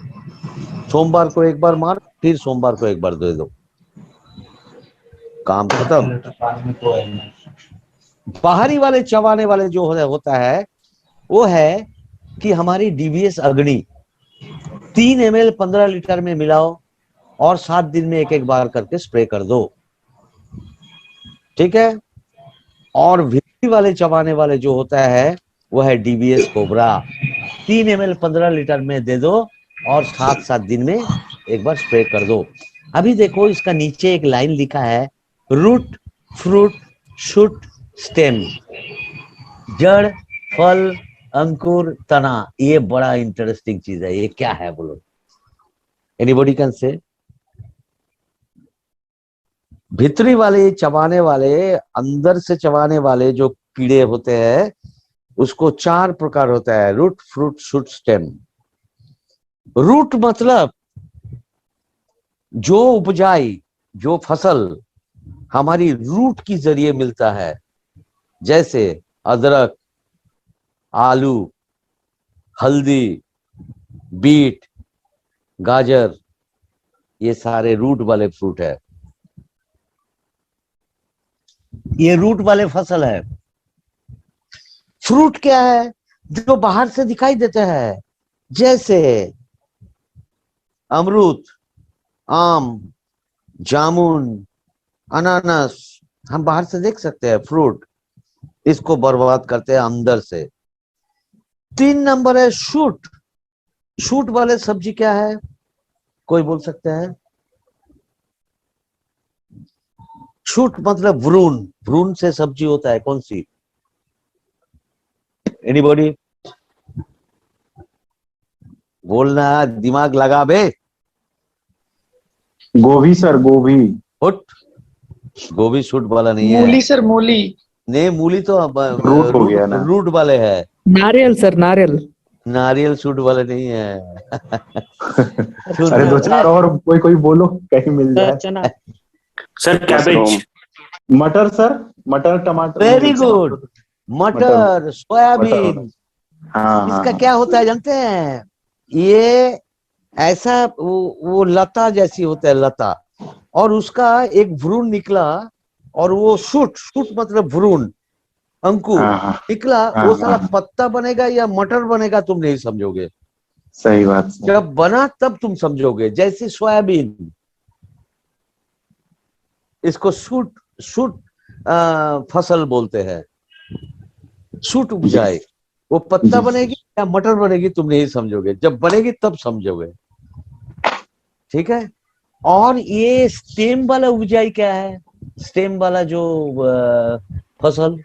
Speaker 1: सोमवार को एक बार मार, फिर सोमवार को एक बार दे दो, काम खत्म। बाहरी वाले चबाने वाले जो होता है वो है कि हमारी डीबीएस अग्नि 3 ml 15 लीटर में मिलाओ और 7 दिन में एक एक बार करके स्प्रे कर दो, ठीक है। और भीतरी वाले चबाने वाले जो होता है वो है डीबीएस कोबरा, 3 ml 15 लीटर में दे दो और 7 दिन में एक बार स्प्रे कर दो। अभी देखो इसका नीचे एक लाइन लिखा है, रूट फ्रूट शूट स्टेम, जड़ फल अंकुर तना। ये बड़ा इंटरेस्टिंग चीज है, ये क्या है बोलो, एनीबॉडी कैन से। भीतरी वाले चबाने वाले, अंदर से चबाने वाले जो कीड़े होते हैं उसको 4 प्रकार होता है, root fruit shoot stem. Root मतलब जो उपजाई, जो फसल हमारी रूट की जरिए मिलता है, जैसे अदरक, आलू, हल्दी, बीट, गाजर, ये सारे रूट वाले फ्रूट है, ये रूट वाले फसल है। फ्रूट क्या है, जो बाहर से दिखाई देते हैं, जैसे अमरूद, आम, जामुन, अनानास, हम बाहर से देख सकते हैं फ्रूट, इसको बर्बाद करते हैं अंदर से। 3 नंबर है शूट। शूट वाले सब्जी क्या है, कोई बोल सकते हैं? शूट मतलब भ्रूण, भ्रूण से सब्जी होता है, कौन सी, एनीबॉडी बोलना, दिमाग लगा बे।
Speaker 3: गोभी सर, गोभी।
Speaker 1: उठ, गोभी शूट वाला नहीं है।
Speaker 7: मूली सर, मूली।
Speaker 1: नहीं, मूली तो
Speaker 3: रूट हो गया ना।
Speaker 1: रूट वाले है।
Speaker 7: नारियल सर, नारियल।
Speaker 1: नारियल शूट वाले नहीं है।
Speaker 3: अरे 2-4 और कोई कोई बोलो, कहीं मिल जाए।
Speaker 7: चना
Speaker 8: सर, कैबेज।
Speaker 3: मटर सर, मटर टमाटर।
Speaker 1: वेरी गुड, मटर, सोयाबीन।
Speaker 3: हाँ,
Speaker 1: इसका
Speaker 3: हाँ,
Speaker 1: क्या होता है जानते हैं, ये ऐसा वो लता जैसी होता है, लता, और उसका एक भ्रूण निकला और वो शूट, शूट मतलब भ्रूण, अंकुर
Speaker 3: हाँ,
Speaker 1: निकला,
Speaker 3: हाँ,
Speaker 1: वो साला
Speaker 3: हाँ।
Speaker 1: पत्ता बनेगा या मटर बनेगा तुम नहीं समझोगे,
Speaker 3: सही बात सर।
Speaker 1: जब बना तब तुम समझोगे। जैसे सोयाबीन, इसको शूट शूट फसल बोलते हैं, शूट उपजाए, वो पत्ता
Speaker 3: जी।
Speaker 1: बनेगी या मटर बनेगी तुम नहीं समझोगे, जब बनेगी तब समझोगे, ठीक है। और ये स्टेम वाला उपजाई क्या है, स्टेम वाला जो फसल,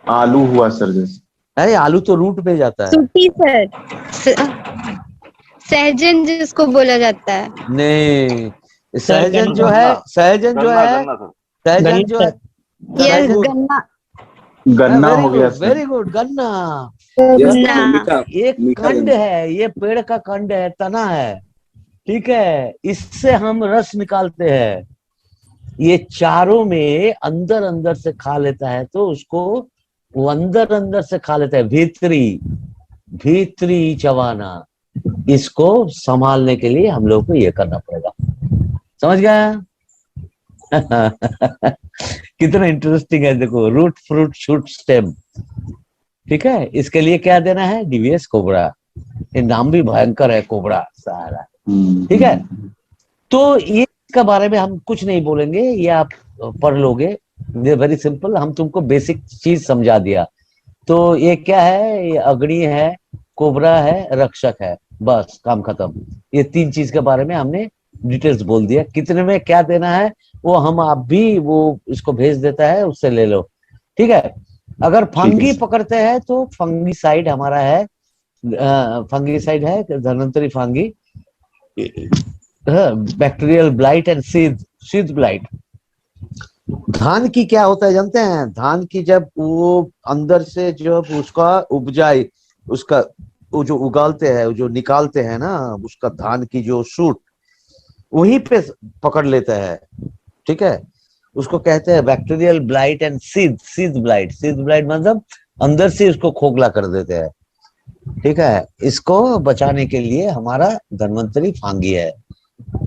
Speaker 3: आलू हुआ सर, जैसे।
Speaker 1: अरे आलू तो रूट में जाता है।
Speaker 9: सूटी सर।
Speaker 7: सहजन जिसको बोला जाता है।
Speaker 1: नहीं, सहजन जो
Speaker 5: गन्ना
Speaker 1: है, सहजन जो
Speaker 5: गन्ना
Speaker 1: है,
Speaker 5: गन्ना सर।
Speaker 1: सहजन जो है,
Speaker 7: यस,
Speaker 1: सहजन,
Speaker 7: गन्ना।
Speaker 3: गन्ना
Speaker 1: वेरी
Speaker 3: हो गया
Speaker 1: गुड,
Speaker 3: सर।
Speaker 1: वेरी गुड, गन्ना।
Speaker 7: गन्ना।
Speaker 1: गन्ना एक कंड है, ये पेड़ का कंड है, तना है, ठीक है, इससे हम रस निकालते हैं। ये चारों में अंदर अंदर से खा लेता है, तो उसको वो अंदर अंदर से खा लेता है, भीतरी भीतरी चबाना। इसको संभालने के लिए हम लोग को ये करना पड़ेगा, समझ गया? कितना इंटरेस्टिंग है, देखो, रूट फ्रूट शूट स्टेम, ठीक है। इसके लिए क्या देना है? DVS cobra. ये नाम भी भयंकर है, कोबरा सारा, ठीक है। तो ये इसके बारे में हम कुछ नहीं बोलेंगे, ये आप पढ़ लोगे, वेरी सिंपल, हम तुमको बेसिक चीज समझा दिया। तो ये क्या है? ये अग्नि है, कोबरा है, रक्षक है, बस काम खत्म। ये तीन चीज के बारे में हमने डिटेल्स बोल दिया। कितने में क्या देना है वो हम आप भी वो इसको भेज देता है, उससे ले लो, ठीक है। अगर फंगी पकड़ते हैं तो फंगीसाइड हमारा है, फंगीसाइड है Dhanvantari fungi, bacterial blight and seed blight. धान की क्या होता है जानते हैं? धान की जब वो अंदर से जब उसका उपजाई, उसका वो जो उगालते हैं, वो जो निकालते हैं ना, उसका धान की जो शूट वहीं पे पकड़ लेता है, ठीक है। उसको कहते हैं bacterial blight and seed blight. Seed blight मतलब अंदर से उसको खोखला कर देते हैं, ठीक है। इसको बचाने के लिए हमारा धन्वंतरी फांगी है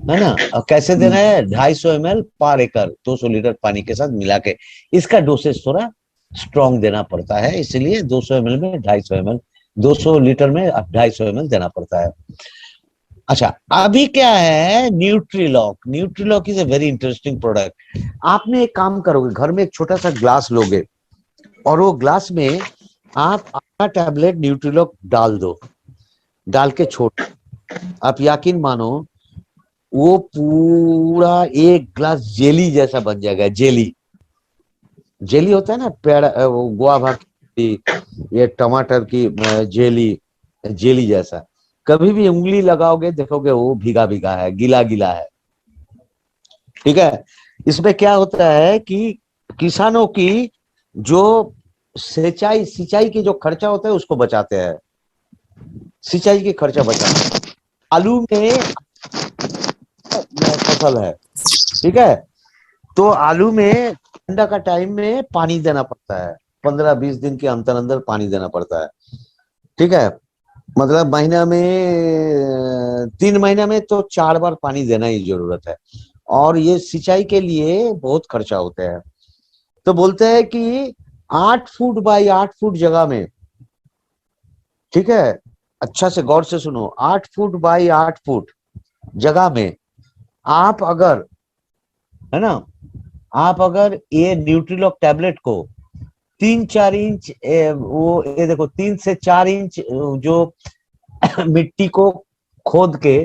Speaker 1: ना। और कैसे देना है? 250 ml पर एकड़ 200 लीटर पानी के साथ मिला के। इसका डोसेज थोड़ा स्ट्रॉन्ग देना पड़ता है, इसलिए 200 ml में 250 ml, 200 लीटर में 250 ml देना पड़ता है। अच्छा, अभी क्या है? Nutrilock. Nutrilock is a very interesting product. आपने एक काम करोगे, घर में एक छोटा सा ग्लास लोगे और वो ग्लास में आप आधा टैबलेट न्यूट्रीलॉक डाल दो, डाल के छोड़, आप यकीन मानो वो पूरा एक ग्लास जेली जैसा बन जाएगा। जेली, जेली होता है ना, पेड़ वो गुआवा की, ये टमाटर की जेली, जेली जैसा। कभी भी उंगली लगाओगे देखोगे वो भीगा भीगा है, गीला गीला है, ठीक है। इसमें क्या होता है कि किसानों की जो सिंचाई की जो खर्चा होता है उसको बचाते हैं, सिंचाई की खर्चा बचाते हैं। आलू में फसल है, ठीक है, तो आलू में ठंडा का टाइम में पानी देना पड़ता है, 15-20 दिन के अंतर अंदर पानी देना पड़ता है, ठीक है। मतलब महीना में 3 महीना में तो 4 बार पानी देना ही जरूरत है। और ये सिंचाई के लिए बहुत खर्चा होता है। तो बोलते हैं कि 8 फुट बाई 8 फुट जगह में, ठीक है, अच्छा से गौर से सुनो, 8 फुट बाई 8 फुट जगह में आप अगर, है ना, आप अगर ये न्यूट्रीलॉक टैबलेट को 3-4 इंच वो ये देखो 3 से 4 इंच जो मिट्टी को खोद के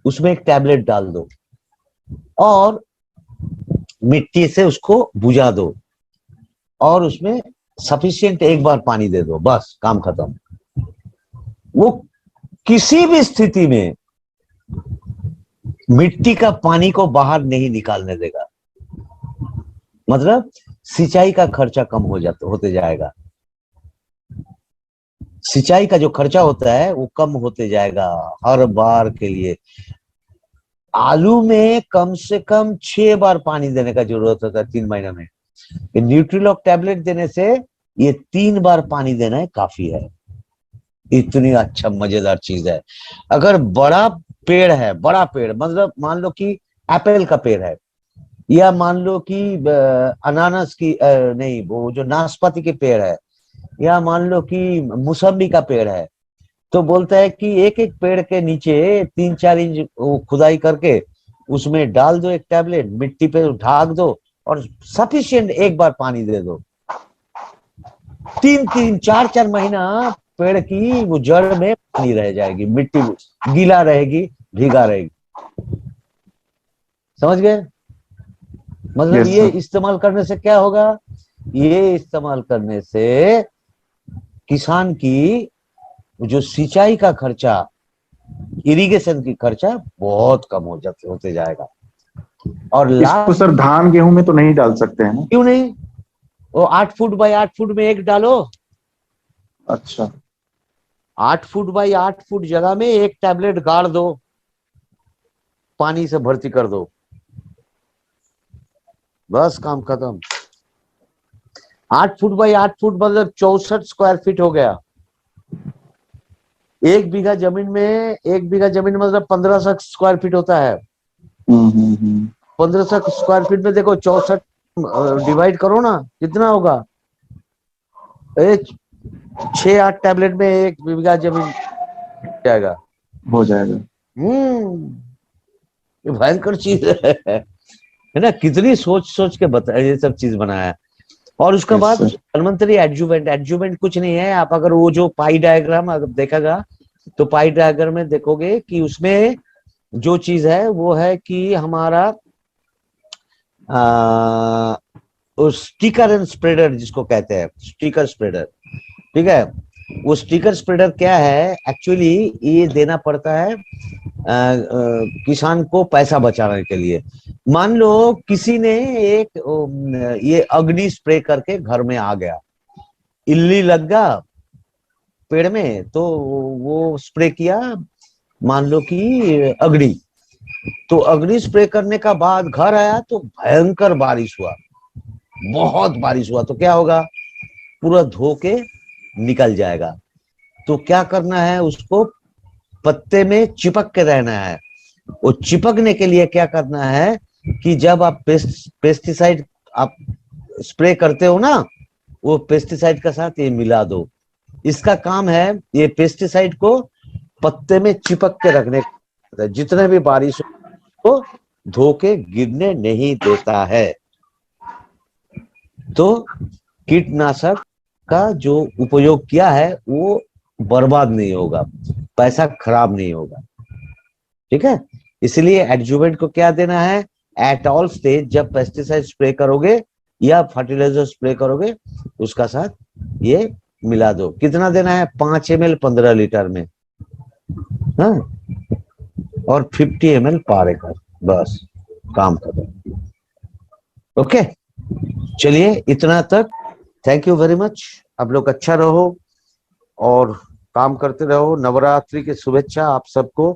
Speaker 1: उसमें एक टैबलेट डाल दो और मिट्टी से उसको बुझा दो और उसमें सफिशिएंट एक बार पानी दे दो, बस काम खत्म। वो किसी भी स्थिति में मिट्टी का पानी को बाहर नहीं निकालने देगा, मतलब सिंचाई का खर्चा कम होते जाएगा। सिंचाई का जो खर्चा होता है वो कम होते जाएगा हर बार के लिए। आलू में कम से कम 6 बार पानी देने का जरूरत होता है 3 महीने में। न्यूट्रीलॉक टैबलेट देने से ये 3 बार पानी देना है काफी है। इतनी अच्छा मजेदार चीज है। अगर बड़ा पेड़ है, बड़ा पेड़ मतलब मान लो कि एप्पल का पेड़ है, या मान लो कि अनानास की नहीं, वो जो नाशपाती के पेड़ है, या मान लो कि मौसम्बी का पेड़ है, तो बोलता है कि एक एक पेड़ के नीचे 3-4 इंच खुदाई करके उसमें डाल दो एक टैबलेट, मिट्टी पे ढाक दो और सफिशिएंट एक बार पानी दे दो। 3-3, 4-4 महीना पेड़ की वो जड़ में पानी रह जाएगी, मिट्टी गीला रहेगी, भीगा रहेगी। समझ गए? मतलब
Speaker 3: Yes,
Speaker 1: ये
Speaker 3: sir.
Speaker 1: इस्तेमाल करने से क्या होगा? ये इस्तेमाल करने से किसान की जो सिंचाई का खर्चा इरिगेशन की खर्चा बहुत कम होते जाएगा। और
Speaker 3: इसको
Speaker 1: लास्ट,
Speaker 3: सर धान गेहूं में तो नहीं डाल सकते हैं ना?
Speaker 1: क्यों नहीं, वो 8 फुट बाय 8 फुट में एक डालो।
Speaker 3: अच्छा
Speaker 1: 8 फुट बाय 8 फुट जगह में एक टैबलेट गाड़ दो, पानी से भर्ती कर दो, बस काम खत्म। 8 फुट बाय 8 फुट मतलब 64 स्क्वायर फीट हो गया। 1 बीघा जमीन में, 1 बीघा जमीन मतलब 1500 स्क्वायर फीट होता है। 1500 स्क्वायर फीट में देखो 64 डिवाइड करो ना, कितना होगा? 6-8 टैबलेट में 1 बीघा जमीन जाएगा।
Speaker 3: हो जाएगा।
Speaker 1: ये भयंकर चीज है ना। कितनी सोच सोच के बता ये सब चीज बनाया है। और उसके
Speaker 3: Yes,
Speaker 1: बाद
Speaker 3: sir.
Speaker 1: प्रधानमंत्री एडजुवेंट, एडजुवेंट कुछ नहीं है। आप अगर वो जो पाई डायग्राम अगर देखेगा तो पाई डायग्राम में देखोगे कि उसमें जो चीज है वो है कि हमारा स्टिकर एंड स्प्रेडर जिसको कहते हैं, स्टिकर स्प्रेडर, ठीक है। वो स्टिकर स्प्रेडर क्या है एक्चुअली, ये देना पड़ता है किसान को पैसा बचाने के लिए। मान लो किसी ने एक ये अग्नि स्प्रे करके घर में आ गया, इल्ली लग गया पेड़ में, तो वो स्प्रे किया, मान लो कि अग्नि, तो अग्नि स्प्रे करने का बाद घर आया तो भयंकर बारिश हुआ, बहुत बारिश हुआ, तो क्या होगा? पूरा धो के निकल जाएगा। तो क्या करना है, उसको पत्ते में चिपक के रहना है। वो चिपकने के लिए क्या करना है कि जब आप पेस्टिसाइड आप स्प्रे करते हो ना, वो पेस्टिसाइड का साथ ये मिला दो। इसका काम है ये पेस्टिसाइड को पत्ते में चिपक के रखने का, जितने भी बारिश हो धो के गिरने नहीं देता है। तो कीटनाशक का जो उपयोग किया है वो बर्बाद नहीं होगा, पैसा खराब नहीं होगा, ठीक है। इसलिए एडजुवेंट को क्या देना है, एट ऑल स्टेज जब पेस्टिसाइड स्प्रे करोगे या फर्टिलाइजर स्प्रे करोगे उसका साथ ये मिला दो। कितना देना है? 5 ml 15 लीटर में, हाँ, और 50 ml पर एकड़, बस काम खत्म। ओके, चलिए इतना तक। Thank you very much. आप लोग अच्छा रहो और काम करते रहो। नवरात्रि की शुभेच्छा आप सबको।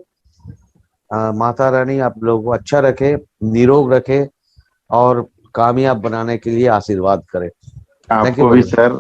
Speaker 1: माता रानी आप लोगों को अच्छा रखे, निरोग रखे और कामयाब बनाने के लिए आशीर्वाद करे। थैंक यू
Speaker 3: आपको भी सर।